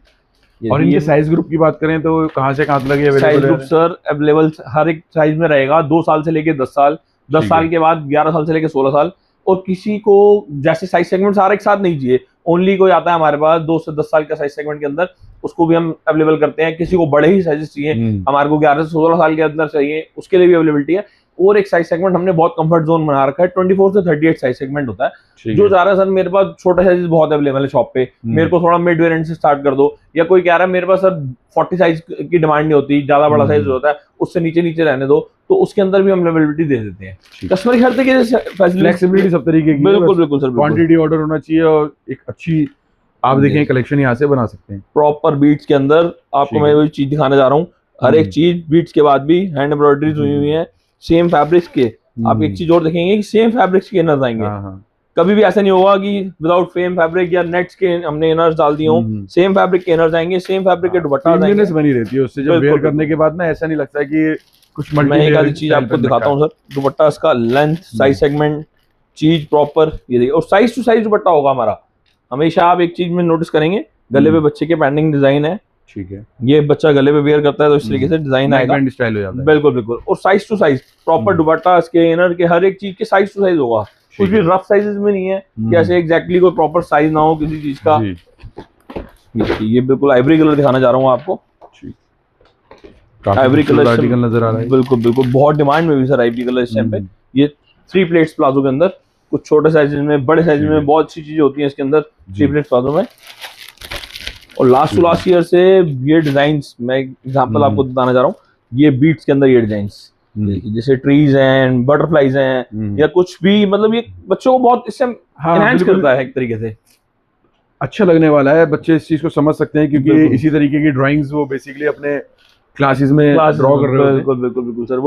और इनके साइज ग्रुप की बात करें तो कहाँ से कहाँ तक अवेलेबल है? साइज ग्रुप सर अवेलेबल हर एक साइज में रहेगा, 2 साल से लेके 10 साल, 10 साल के बाद 11 साल से लेके 16 साल। और किसी को जैसे साइज सेगमेंट सारे एक साथ नहीं चाहिए, ओनली कोई आता है हमारे पास 2 से 10 साल का साइज सेगमेंट के अंदर, उसको भी हम अवेलेबल करते हैं। किसी को बड़े ही साइजेस चाहिए, हमारे को 11 से 16 साल के अंदर चाहिए, उसके लिए भी अवेलेबिलिटी है। और एक साइज सेगमेंट हमने बहुत कंफर्ट जोन बना रखा है, 24 से 38 साइज सेगमेंट होता है। जो चाह रहा है सर मेरे पास छोटा साइज बहुत अवेलेबल है शॉप पे, मेरे को थोड़ा मिड वेरिएंट से स्टार्ट कर दो, या कोई कह रहा है मेरे पास सर 40 साइज की डिमांड नहीं होती, ज्यादा बड़ा साइज होता है, उससे नीचे नीचे रहने दो, तो उसके अंदर भी हम अवेलेबिलिटी दे देते हैं। कस्टमर की हर तरीके से फ्लेक्सिबिलिटी सब तरीके की। बिल्कुल बिल्कुल सर, क्वांटिटी ऑर्डर होना चाहिए और एक अच्छी आप देखें कलेक्शन यहाँ से बना सकते हैं। प्रॉपर बीट्स के अंदर आपको मैं वही चीज दिखाने जा रहा हूँ, हर एक चीज बीट्स के बाद भी हैंड एम्ब्रॉयडरीज हुई हुई है, सेम फैब्रिक्स के। आप एक चीज और देखेंगे कि सेम फैब्रिक्स के इनर्स आएंगे, कभी भी ऐसा नहीं होगा कि विदाउट सेम फैब्रिक या नेट्स के हमने इनर्स डाल दिए हो, सेम फैब्रिक के इनर्स आएंगे, सेम फैब्रिक के दुपट्टा आएंगे, बनी रहती है उससे। जब वेयर करने के बाद ना ऐसा नहीं लगता है कि कुछ मैं एक आधी चीज आपको दिखाता हूँ सर। दुपट्टा इसका लेंथ, साइज सेगमेंट, चीज प्रॉपर ये देखिए, और साइज टू साइज दुपट्टा होगा हमारा हमेशा। आप एक चीज में नोटिस करेंगे, गले पे बच्चे के पैंडिंग डिजाइन है, ठीक है, ये बच्चा गले पे वेयर करता है तो इस तरीके से डिजाइन आएगा, स्टाइल हो जाता है। बिल्कुल बिल्कुल। और size to size proper dupatta, इसके इनर के हर एक चीज के साइज टू साइज होगा, कुछ भी रफ साइजेस में नहीं है कि ऐसे एग्जैक्टली कोई प्रॉपर साइज ना हो किसी चीज का। ये बिल्कुल आइवरी कलर दिखाना चाह रहा हूँ आपको, आइवरी कलर नजर आ रहा है। बिल्कुल बिल्कुल, बहुत डिमांड में भी सर आइवरी कलर इस टाइम पे। ये 3 प्लेट्स प्लाजो के अंदर, कुछ छोटे साइजेस में, बड़े साइज में, बहुत अच्छी चीजें होती हैं इसके अंदर 3 प्लेट्स प्लाजो में। और लास्ट टू लास्ट ईयर से ये डिजाइन्स, मैं एग्जांपल आपको बताना चाह रहा हूँ, ये बीट्स के अंदर ये डिजाइन्स जैसे ट्रीज हैं, बटरफ्लाईज हैं, या कुछ भी, मतलब ये बच्चों को बहुत इससे एनहांस करता है एक तरीके से, अच्छा लगने वाला है। बच्चे इस चीज को समझ सकते हैं क्योंकि इसी तरीके की ड्राइंग्स वो बेसिकली अपने क्लासेस में ड्रॉ कर रहे हैं। बिल्कुल बिल्कुल बिल्कुल सर,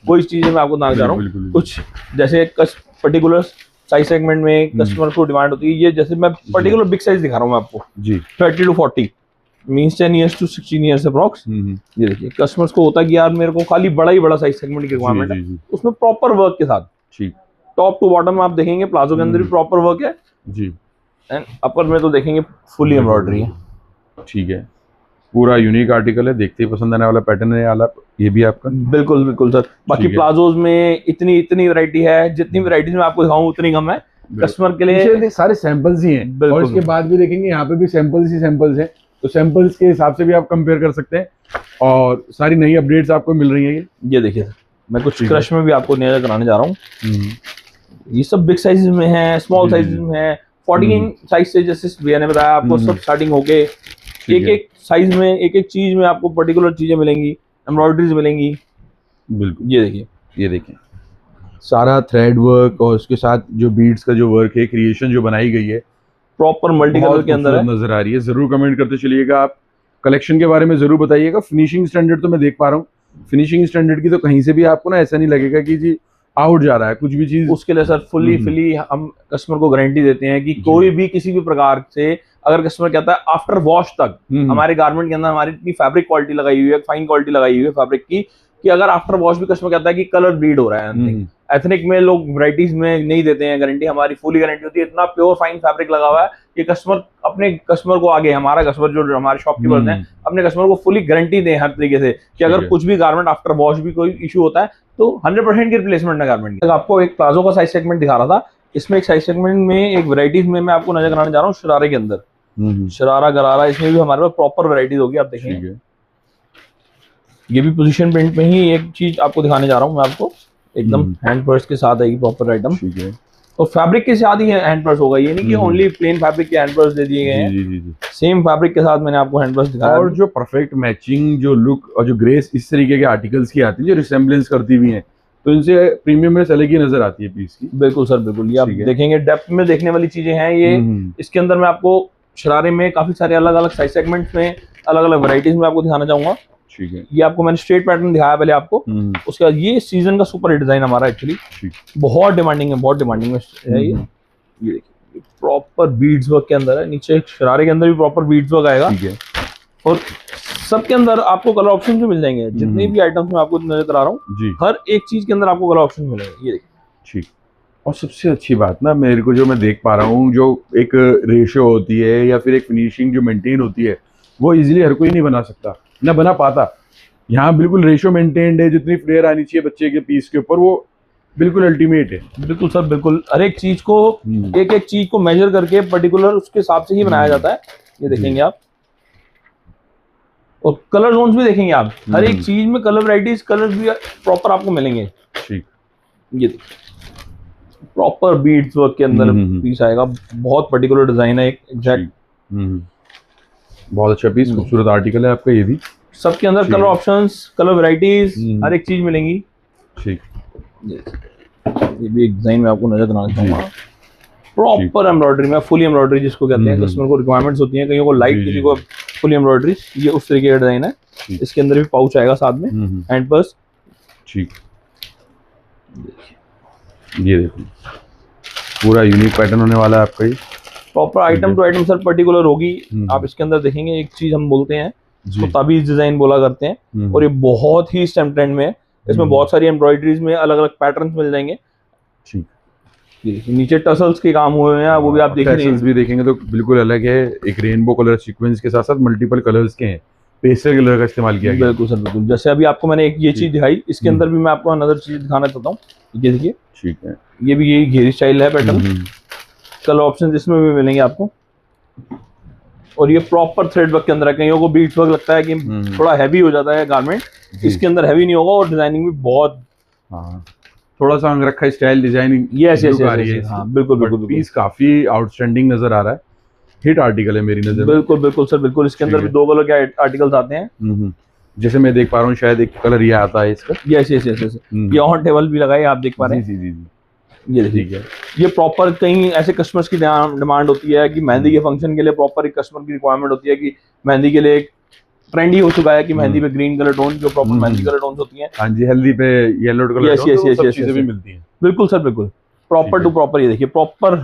वही चीज मैं आपको बताना चाह रहा हूँ। कुछ जैसे पर्टिकुलर साइज सेगमेंट में कस्टमर को डिमांड होती है, ये जैसे मैं पर्टिकुलर बिग साइज दिखा रहा हूँ मैं आपको जी, 30 to 40 means 10 years to 16 years approx. ये देखिए, कस्टमर्स को होता है कि यार मेरे को खाली बड़ा ही बड़ा साइज सेगमेंट की रिक्वायरमेंट है, उसमें प्रॉपर वर्क के साथ, ठीक, टॉप टू बॉटम आप देखेंगे प्लाजो के अंदर भी प्रॉपर वर्क है जी, एंड अपर में तो देखेंगे फुली एम्ब्रॉयडरी है। ठीक है, पूरा यूनिक आर्टिकल है, देखते ही पसंद आने वाला पैटर्न है वाला ये भी आपका। बिल्कुल बिल्कुल सर। बाकी प्लाजोज में इतनी वैरायटी है, जितनी वैरायटीज में आपको दिखाऊं उतनी कम है कस्टमर के लिए। सारे सैंपल्स ही हैं और इसके बाद भी देखेंगे यहाँ पे भी सैंपल्स ही सैंपल्स हैं, तो सैंपल्स के हिसाब से भी आप कंपेयर कर सकते हैं और सारी नई अपडेट्स आपको मिल रही है। ये देखिए सर, मैं कुछ क्रश में भी आपको नया कराने जा रहा हूँ। ये सब बिग साइज में है, स्मॉल साइज में है, 14 साइज से जैसे भैया ने बताया आपको, सब स्टार्टिंग होके एक साइज में, एक चीज में आपको पर्टिकुलर चीजें मिलेंगी, एम्ब्रॉयडरीज मिलेंगी। बिल्कुल, ये देखिए सारा थ्रेड वर्क और उसके साथ जो बीड्स का जो वर्क है, क्रिएशन जो बनाई गई है, प्रॉपर मल्टी कलर के अंदर नजर आ रही है। जरूर कमेंट करते चलिएगा, आप कलेक्शन के बारे में जरूर बताइएगा। फिनिशिंग स्टैंडर्ड तो मैं देख पा रहा हूँ, फिनिशिंग स्टैंडर्ड की तो कहीं से भी आपको ना ऐसा नहीं लगेगा कि जी आउट जा रहा है कुछ भी चीज, उसके लिए सर फुली हम कस्टमर को गारंटी देते हैं कि कोई भी किसी भी प्रकार से अगर कस्टमर कहता है आफ्टर वॉश तक हमारे गारमेंट के अंदर हमारी इतनी फैब्रिक क्वालिटी लगाई हुई है, फाइन क्वालिटी लगाई हुई है फैब्रिक की, कि अगर आफ्टर वॉश भी कस्टमर कहता है कि कलर ब्लीड हो रहा है, एथनिक में लोग वैरायटीज में नहीं देते हैं गारंटी, हमारी फुली गारंटी होती है। इतना प्योर फाइन फैब्रिक लगा हुआ है कि कस्टमर अपने कस्टमर को आगे, हमारा कस्टमर जो हमारे शॉपकीपर्स हैं अपने कस्टमर को फुली गारंटी दें हर तरीके से कि अगर कुछ भी गारमेंट आफ्टर वॉश भी कोई इशू होता है तो 100% की रिप्लेसमेंट है गारमेंट की। आपको एक प्लाजो का साइज सेगमेंट दिखा रहा था, इसमें एक साइज सेगमेंट में एक वैरायटीज में मैं आपको नजर कराने जा रहा हूँ शरारे के अंदर। शरारा गरारा इसमें भी हमारे पास प्रॉपर वैरायटीज होगी, आप देखेंगे। ये भी पोजीशन प्रिंट में ही एक चीज आपको दिखाने जा रहा हूँ मैं आपको, एकदम हैंड पर्स के साथ आएगी प्रॉपर आइटम, और फैब्रिक के साथ ही हैंड पर्स होगा, ये नहीं कि ओनली प्लेन फैब्रिक के हैंड पर्स दे दिए गए हैं, सेम फैब्रिक के साथ मैंने आपको हैंड पर्स दिखाया। और जो परफेक्ट मैचिंग, जो लुक और जो ग्रेस इस तरीके के आर्टिकल्स की आती है जो रिसेम्बलेंस करती भी हैं, तो इनसे प्रीमियमनेस अलग ही नजर आती है पीस की। बिल्कुल सर बिल्कुल, ये आप देखेंगे डेप्थ में देखने वाली चीजें हैं ये। इसके अंदर मैं आपको शरारे में काफी सारे अलग अलग साइज सेगमेंट्स में अलग अलग वैरायटीज में आपको दिखाना चाहूंगा। ठीक है, ये आपको मैंने स्ट्रेट पैटर्न दिखाया पहले आपको, उसके बाद ये सीजन का सुपर हिट डिजाइन हमारा एक्चुअली बहुत डिमांडिंग है, बहुत डिमांडिंग है ये देखिए प्रॉपर बीड्स वर्क के अंदर है, नीचे शरारे के अंदर भी प्रॉपर बीड्स वर्क आएगा। ठीक है, और सबके अंदर आपको कलर ऑप्शन भी मिल जाएंगे, जितने भी आइटम्स मैं आपको नजर करा रहा हूँ हर एक चीज के अंदर आपको कलर ऑप्शन मिलेंगे, ये देखिए। ठीक, और सबसे अच्छी बात ना मेरे को जो मैं देख पा रहा हूँ, जो एक रेशो होती है या फिर एक फिनिशिंग जो मेंटेन होती है वो इजीली हर कोई नहीं बना सकता, ना बना पाता। यहाँ बिल्कुल रेशो मेंटेन्ड है, जितनी फ्लेयर आनी चाहिए बच्चे के पीस के ऊपर वो बिल्कुल अल्टीमेट है। बिल्कुल सर बिल्कुल, हर एक चीज को एक एक चीज को मेजर करके पर्टिकुलर उसके हिसाब से ही बनाया जाता है, ये देखेंगे आप। और कलर जोन्स भी देखेंगे आप, हर एक चीज में कलर वैरायटीज, कलर भी प्रॉपर आपको मिलेंगे। ठीक, ये देखिए प्रॉपर बीड्स वर्क के अंदर पीस आएगा, बहुत पर्टिकुलर डिजाइन है एक एग्जैक्ट। बहुत अच्छा पीस, खूबसूरत आर्टिकल है आपका ये भी। सबके अंदर कलर ऑप्शंस, कलर वैरायटीज हर एक चीज मिलेंगी। ठीक, ये भी एक डिजाइन में आपको नजर दिलाना चाहूंगा, प्रॉपर एम्ब्रॉयडरी में, फुली एम्ब्रॉयडरी जिसको कहते हैं, कस्टमर को रिक्वायरमेंट्स होती हैं, कईयों को लाइट, किसी को फुली एम्ब्रॉयडरी, ये उस तरीके का डिजाइन है। इसके अंदर भी पाउच आएगा साथ में, हैंड पर्स। ठीक, ये देखो पूरा यूनिक पैटर्न होने वाला है आपका, ये proper item to item sir particular होगी। आप इसके अंदर देखेंगे एक चीज हम बोलते हैं इसको ताबीज डिजाइन बोला करते हैं, और ये बहुत ही स्टेम ट्रेंड में है, इसमें बहुत सारी एम्ब्रॉयडरीज में अलग अलग पैटर्न्स मिल जाएंगे। ठीक, नीचे टसल्स के काम हुए हैं, वो भी आप देखेंगे, टसल्स भी देखेंगे तो बिल्कुल अलग है, एक रेनबो कलर सीक्वेंस के साथ साथ मल्टीपल कलर्स के हैं, पेस्टल कलर का इस्तेमाल किया गया। बिल्कुल सर बिल्कुल, जैसे अभी आपको मैंने एक ये चीज दिखाई, इसके अंदर भी मैं आपको अनदर चीज दिखाना चाहता हूँ, ये देखिए। ठीक है, ये भी यही घेरी स्टाइल है पैटर्न, कलर ऑप्शन इसमें भी मिलेंगे आपको। और ये प्रॉपर थ्रेड वर्क के अंदर है, कईयों को बीट्स वर्क लगता है कि थोड़ा हैवी हो जाता है गारमेंट, इसके अंदर हैवी नहीं होगा, और डिजाइनिंग भी बहुत थोड़ा सा अंगरखा style designing, yes yes yes, हाँ बिल्कुल बिल्कुल, पीस काफी आउटस्टैंडिंग नजर आ रहा है, हिट आर्टिकल है मेरी नजर में। बिल्कुल बिल्कुल सर बिल्कुल, इसके अंदर भी दो कलर के आर्टिकल्स आते हैं, जैसे मैं देख पा रहा हूँ शायद एक कलर ये आता है इसका, यस यस यस, ये ऑन टेबल भी लगाए आप देख पा रहे हैं। जी जी जी, ये देखिए, ये प्रॉपर कहीं ऐसे कस्टमर्स की डिमांड होती है कि मेहंदी के फंक्शन के लिए प्रॉपर एक कस्टमर की रिक्वायरमेंट होती है कि मेहंदी के लिए एक ट्रेंड ही हो चुका है कि मेहंदी पे ग्रीन कलर टोन, जो प्रॉपर मेहंदी कलर टोन्स होती हैं। हाँ जी, हल्दी पे येलो कलर टोन, सब चीजें भी मिलती हैं। बिल्कुल सर बिल्कुल, प्रॉपर टू प्रॉपर, ये देखिए proper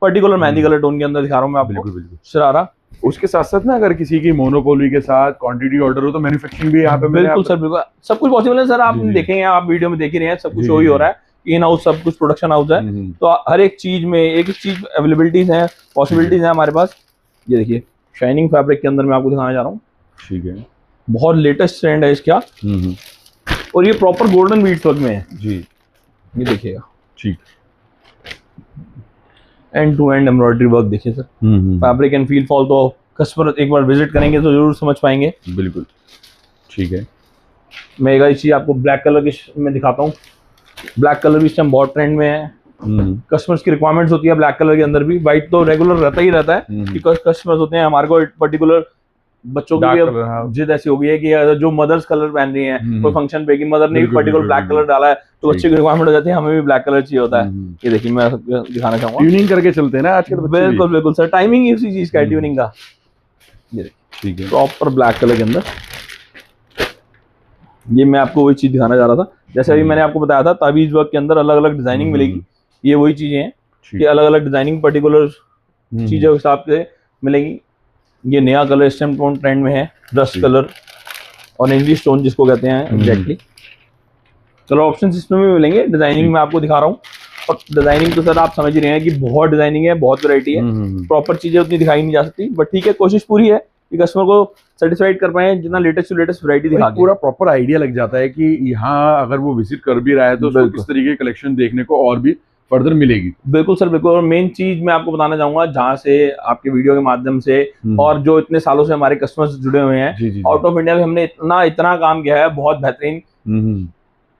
particular mehndi colour tone के अंदर दिखा रहा हूँ मैं आपको। बिल्कुल बिल्कुल, शरारा। उसके साथ साथ ना अगर किसी की मोनोपोली के साथ क्वांटिटी ऑर्डर हो तो मैन्युफैक्चरिंग भी यहाँ पे बिल्कुल सर बिल्कुल, सब कुछ पॉसिबल है सर, आप देखेंगे, आप वीडियो में देख ही रहे हैं, सब कुछ हो ही हो रहा है, इन हाउस सब कुछ प्रोडक्शन हाउस है, तो हर एक चीज में एक एक चीज अवेलेबिलिटीज है, पॉसिबिलिटीज है हमारे पास। ये देखिए शाइनिंग फैब्रिक के अंदर मैं आपको दिखाना चाह रहा हूँ। ठीक है, बहुत लेटेस्ट ट्रेंड है इसका, और ये प्रॉपर गोल्डन बीड्स वर्क में है जी, ये देखिएगा। ठीक, end to end embroidery work देखिए sir, fabric and feel fall तो कस्टमर एक बार विजिट करेंगे तो जरूर समझ पाएंगे। बिल्कुल ठीक है, मैं एक चीज आपको ब्लैक कलर के में दिखाता हूँ, ब्लैक कलर भी इस टाइम बहुत ट्रेंड में है, कस्टमर्स की रिक्वायरमेंट्स होती है ब्लैक कलर के अंदर भी, व्हाइट तो रेगुलर रहता ही रहता है, बिकॉज कस्टमर्स होते हैं हमारे को पर्टिकुलर, बच्चों की जिद ऐसी हो गई है कि जो मदर्स कलर पहन रही हैं कोई फंक्शन पे, कि मदर ने भी पर्टिकुलर ब्लैक कलर डाला है तो बच्चे की रिक्वायरमेंट हो जाती है, हमें भी ब्लैक कलर चाहिए होता है। ये देखिए मैं दिखाना चाहूंगा, ट्यूनिंग करके चलते हैं ना आजकल बच्चे। बिल्कुल बिल्कुल सर, टाइमिंग ही उसी चीज का है ट्यूनिंग का। ये ठीक है, प्रॉपर ब्लैक कलर के अंदर ये मैं आपको वही चीज दिखाना चाह रहा था, जैसे अभी मैंने आपको बताया था ताबीज वर्क के अंदर अलग अलग डिजाइनिंग मिलेगी। ये वही चीजें हैं कि अलग अलग डिजाइनिंग पर्टिकुलर चीजों के हिसाब से मिलेगी। ये नया कलर इस टाइम ट्रेंड में है, रस्ट कलर और इंग्लिश स्टोन जिसको कहते हैं एग्जैक्टली। कलर ऑप्शन इसमें भी मिलेंगे, डिजाइनिंग मैं आपको दिखा रहा हूँ। और डिजाइनिंग तो सर आप समझ रहे हैं कि बहुत डिजाइनिंग है, बहुत वैरायटी है, प्रॉपर चीजें उतनी दिखाई नहीं जा सकती, बट ठीक है, कोशिश पूरी है कि कस्टमर को सेटिस्फाइड कर पाए जितना लेटेस्ट टू लेटेस्ट वैरायटी दिखा के। पूरा प्रॉपर आइडिया लग जाता है कि यहाँ अगर वो विजिट कर भी रहा है तो उसको किस तरीके की कलेक्शन देखने को और भी फर्दर मिलेगी। बिल्कुल सर, बिल्कुल। और मेन चीज मैं आपको बताना चाहूंगा, जहां से आपके वीडियो के माध्यम से और जो इतने सालों से हमारे कस्टमर्स जुड़े हुए हैं आउट ऑफ इंडिया में, हमने इतना काम किया है, बहुत बेहतरीन।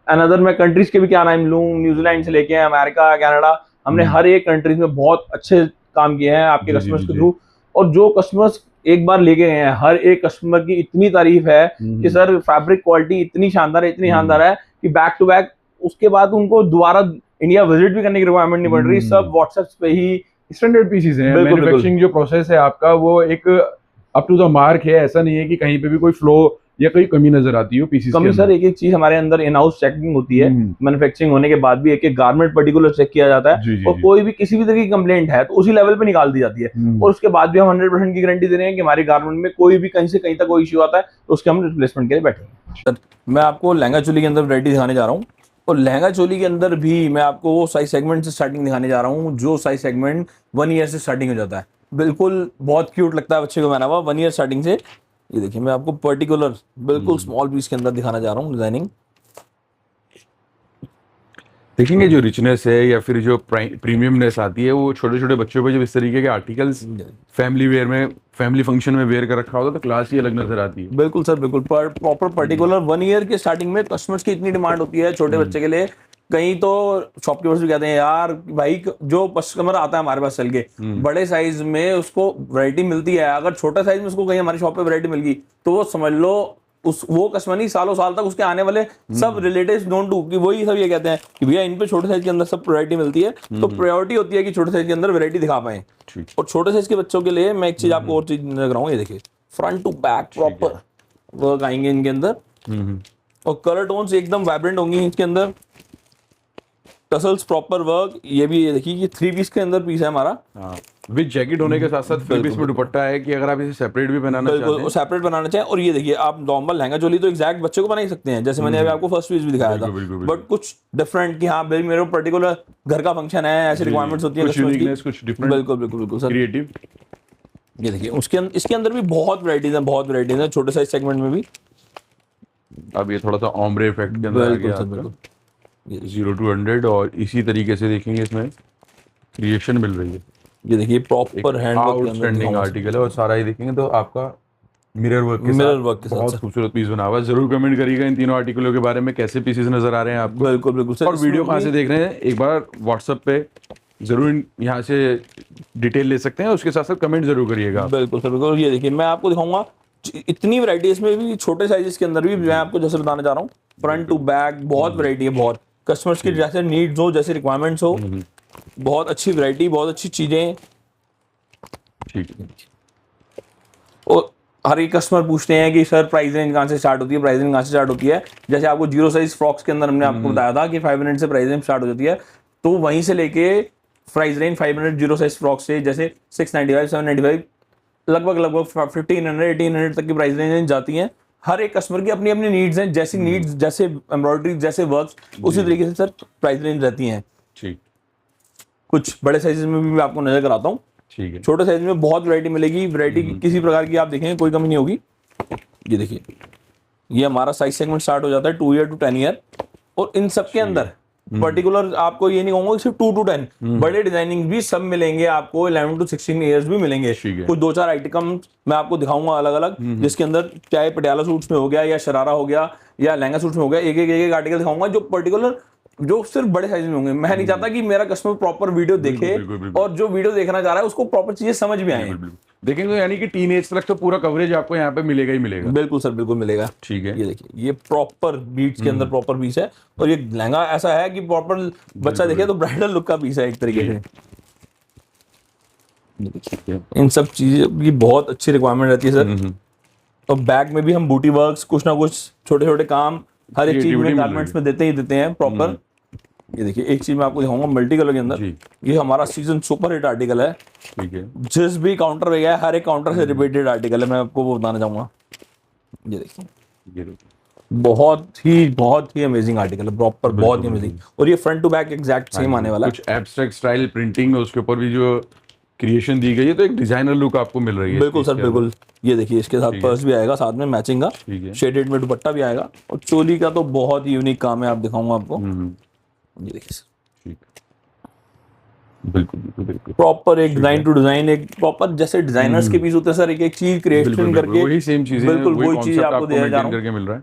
अनदर मैं कंट्रीज के भी क्या नाम लूं, न्यूजीलैंड से लेके अमेरिका, कनाडा, हमने हर एक कंट्रीज में बहुत अच्छे काम किए हैं आपके कस्टमर्स के थ्रू। और जो कस्टमर्स एक बार लेके गए हैं, हर एक कस्टमर की इतनी तारीफ है कि सर फैब्रिक क्वालिटी इतनी शानदार है कि बैक टू बैक उसके बाद उनको दोबारा इंडिया विजिट भी करने की रिक्वायरमेंट नहीं पड़ रही। सब व्हाट्सएप पे ही स्टैंडर्ड पीसेस हैं। मैन्युफैक्चरिंग जो प्रोसेस है आपका वो एक अप टू द मार्क है, ऐसा नहीं है कि कहीं पे भी कोई फ्लो या कोई कमी नजर आती हो पीसेस कमी। सर एक चीज हमारे अंदर इन हाउस चेकिंग होती है, मैन्युफैक्चरिंग होने के बाद भी एक गारमेंट पर्टिकुलर चेक किया जाता है और कोई भी किसी भी तरह की कंप्लेंट है तो उसी लेवल पे निकाल दी जाती है। और उसके बाद भी हम 100% की गारंटी दे रहे हैं कि हमारे गारमेंट में कोई भी कहीं से कहीं तक कोई इश्यू आता है तो उसके हम रिप्लेसमेंट के लिए बैठे हैं। सर मैं आपको लहंगा चोली के अंदर वैरायटी दिखाने जा रहा हूँ, और लहंगा चोली के अंदर भी मैं आपको वो साइज सेगमेंट से स्टार्टिंग दिखाने जा रहा हूँ जो साइज सेगमेंट 1 ईयर से स्टार्टिंग हो जाता है। बिल्कुल बहुत क्यूट लगता है बच्चे को पहना हुआ 1 ईयर स्टार्टिंग से। ये देखिए मैं आपको पर्टिकुलर बिल्कुल स्मॉल पीस के अंदर दिखाना चाह रहा हूँ डिजाइनिंग। देखेंगे जो रिचनेस है या फिर जो प्रीमियमनेस आती है वो छोटे छोटे बच्चों पे जब इस तरीके के आर्टिकल्स फैमिली वेयर में, फैमिली फंक्शन में वेयर कर रखा होता है तो क्लास ही अलग नजर आती है। बिल्कुल सर, बिल्कुल। प्रॉपर पर्टिकुलर 1 ईयर के स्टार्टिंग में कस्टमर्स की इतनी डिमांड होती है छोटे बच्चे के लिए। कहीं तो शॉपकीपर्स भी कहते हैं यार भाई जो कस्टमर आता है हमारे पास चल के बड़े साइज में उसको वैरायटी मिलती है, अगर छोटा साइज में उसको कहीं हमारी शॉप पे वैरायटी मिल गई तो वो समझ लो वो कस्टमर नहीं, सालों साल तक उसके आने वाले सब रिलेटिव्स डोंट डू कि वही सब ये कहते हैं कि भैया इन पे छोटे साइज के अंदर सब वैरायटी मिलती है। तो प्रायोरिटी होती है कि छोटे साइज के अंदर वैरायटी दिखा पाए। और छोटे साइज के बच्चों के लिए मैं एक चीज आपको और चीज नजर कराऊंगा, ये देखिए front to back proper work आएंगे इनके अंदर और कलर टोन्स एकदम वाइब्रेंट होंगी इसके अंदर, टसल्स प्रॉपर वर्क। ये भी ये देखिए ये 3 पीस के अंदर पीस है हमारा विद जैकेट होने के साथ साथ 3 पीस में दुपट्टा है कि अगर आप इसे सेपरेट भी बनाना चाहते हैं सेपरेट बनाना चाहें। और ये देखिए आप नॉर्मल लहंगा चोली तो एग्जैक्ट बच्चे को बना ही सकते हैं, जैसे मैंने अभी आपको फर्स्ट पीस भी दिखाया था, बट कुछ डिफरेंट कि हाँ भाई मेरे पर्टिकुलर घर का फंक्शन है, ऐसी रिक्वायरमेंट्स होती है कुछ डिफरेंट। बिल्कुल सर क्रिएटिव। ये देखिए इसके अंदर भी बहुत वैरायटीज है छोटे साइज सेगमेंट में भी। अब ये थोड़ा सा ऑम्ब्रे इफेक्ट के अंदर आ गया आपका 0 to 100 और इसी तरीके से देखेंगे इसमें क्रिएशन मिल रही है। ये देखिए प्रॉपर आउटस्टैंडिंग आर्टिकल है और सारा ही देखेंगे तो आपका मिरर वर्क के साथ बहुत खूबसूरत पीस बना हुआ है। जरूर कमेंट करिएगा इन तीनों आर्टिकलों के बारे में, कैसे पीसेस नजर आ रहे हैं आपको। बिल्कुल सर। और वीडियो कहाँ से देख रहे हैं एक बार व्हाट्सएप पे जरूर यहाँ से डिटेल ले सकते हैं, उसके साथ साथ कमेंट जरूर करिएगा। बिल्कुल सर, बिल्कुल। ये देखिए मैं आपको दिखाऊंगा इतनी वैरायटी इसमें भी, छोटे साइजेस के अंदर भी मैं आपको जैसे बताना चाह रहा हूँ फ्रंट टू बैक बहुत वैरायटी है, बहुत कस्टमर्स की जैसे नीड्स हो, जैसे रिक्वायरमेंट्स हो, बहुत अच्छी वैरायटी, बहुत अच्छी चीजें। ठीक है। और हर एक कस्टमर पूछते हैं कि सर प्राइस रेंज कहाँ से स्टार्ट होती है, प्राइस रेंज कहाँ से स्टार्ट होती है। जैसे आपको 0 साइज फ्रॉक्स के अंदर हमने आपको बताया था कि 500 से प्राइस रेंज स्टार्ट हो जाती है, तो वहीं से लेके प्राइस रेंज 500 0 साइज फ्रॉक्स से जैसे 695 795 लगभग 1500 1800 तक की प्राइस रेंज जाती हैं। हर एक कस्टमर की अपनी अपनी नीड्स हैं, जैसी नीड्स, जैसे एम्ब्रॉयडरी, जैसे वर्क्स, उसी तरीके से सर प्राइस रेंज रहती हैं। ठीक। कुछ बड़े साइजेस में भी मैं आपको नजर कराता हूँ। ठीक है। छोटे साइज में बहुत वैरायटी मिलेगी, वैरायटी किसी प्रकार की आप देखेंगे कोई कमी नहीं होगी। ये देखिए ये हमारा साइज सेगमेंट स्टार्ट हो जाता है 2 ईयर टू 10 ईयर, और इन सब के अंदर पर्टिकुलर आपको ये नहीं कहूंगा सिर्फ 2 to 10 बड़े डिजाइनिंग भी सब मिलेंगे आपको, 11 to 16 ईयर्स भी मिलेंगे। कुछ 2-4 आइटम मैं आपको दिखाऊंगा अलग अलग, जिसके अंदर चाहे पटियाला सूट्स में हो गया या शरारा हो गया या लहंगा सूट्स में हो गया, एक आर्टिकल दिखाऊंगा जो पर्टिकुलर जो सिर्फ बड़े साइज में होंगे। मैं नहीं चाहता कि मेरा कस्टमर प्रॉपर वीडियो देखे और जो वीडियो देखना चाह रहा है उसको प्रॉपर चीजें समझ में आए। देखेंगे तो यानी कि टीनेज तक तो पूरा कवरेज आपको यहाँ पे मिलेगा ही मिलेगा। बिल्कुल सर, बिल्कुल मिलेगा। ठीक है। ये देखिए ये प्रॉपर बीट्स के अंदर प्रॉपर पीस है, और ये लहंगा ऐसा है कि प्रॉपर बच्चा देखे तो ब्राइडल लुक का पीस है एक तरीके से। इन सब चीजें की बहुत अच्छी रिक्वायरमेंट रहती है सर। और बैक में भी हम बूटी वर्क्स, कुछ ना कुछ छोटे छोटे काम हर एक चीज Creativity में मिल गारमेंट्स रही में देते हैं प्रॉपर। ये देखिए एक चीज मैं आपको दिखाऊंगा मल्टी कलर के अंदर, जी। ये हमारा सीजन सुपर हिट आर्टिकल है। ठीक है। जिस भी काउंटर पे गया है हर एक काउंटर से रिपीटेड आर्टिकल है, मैं आपको वो बताना चाहूंगा। ये देखिए ये देखिए। बहुत ही अमेजिंग आर्टिकल है, प्रॉपर बहुत ही अमेजिंग। और ये front to back exact same आने वाला है। कुछ एब्स्ट्रैक्ट स्टाइल प्रिंटिंग है उसके ऊपर भी जो क्रिएशन दी गई है, तो एक डिजाइनर लुक आपको मिल रही है। बिल्कुल सर बिल्कुल। ये देखिए इसके साथ पर्स भी आएगा साथ में मैचिंग का, ठीक है। शेडेड में दुपट्टा भी आएगा, और चोली का तो बहुत ही यूनिक काम है, आप दिखाऊंगा आपको। ये देखिए सर, ठीक। बिल्कुल बिल्कुल बिल्कुल प्रॉपर एक डिजाइन टू डिजाइन, एक प्रॉपर जैसे डिजाइनर्स के पीस होते हैं सर, एक एक चीज क्रिएशन करके वही सेम चीजें, बिल्कुल वही वही चीज कॉन्सेप्ट आपको आपको दिया जा रहा मेंटेन हूँ। करके मिल रहा है।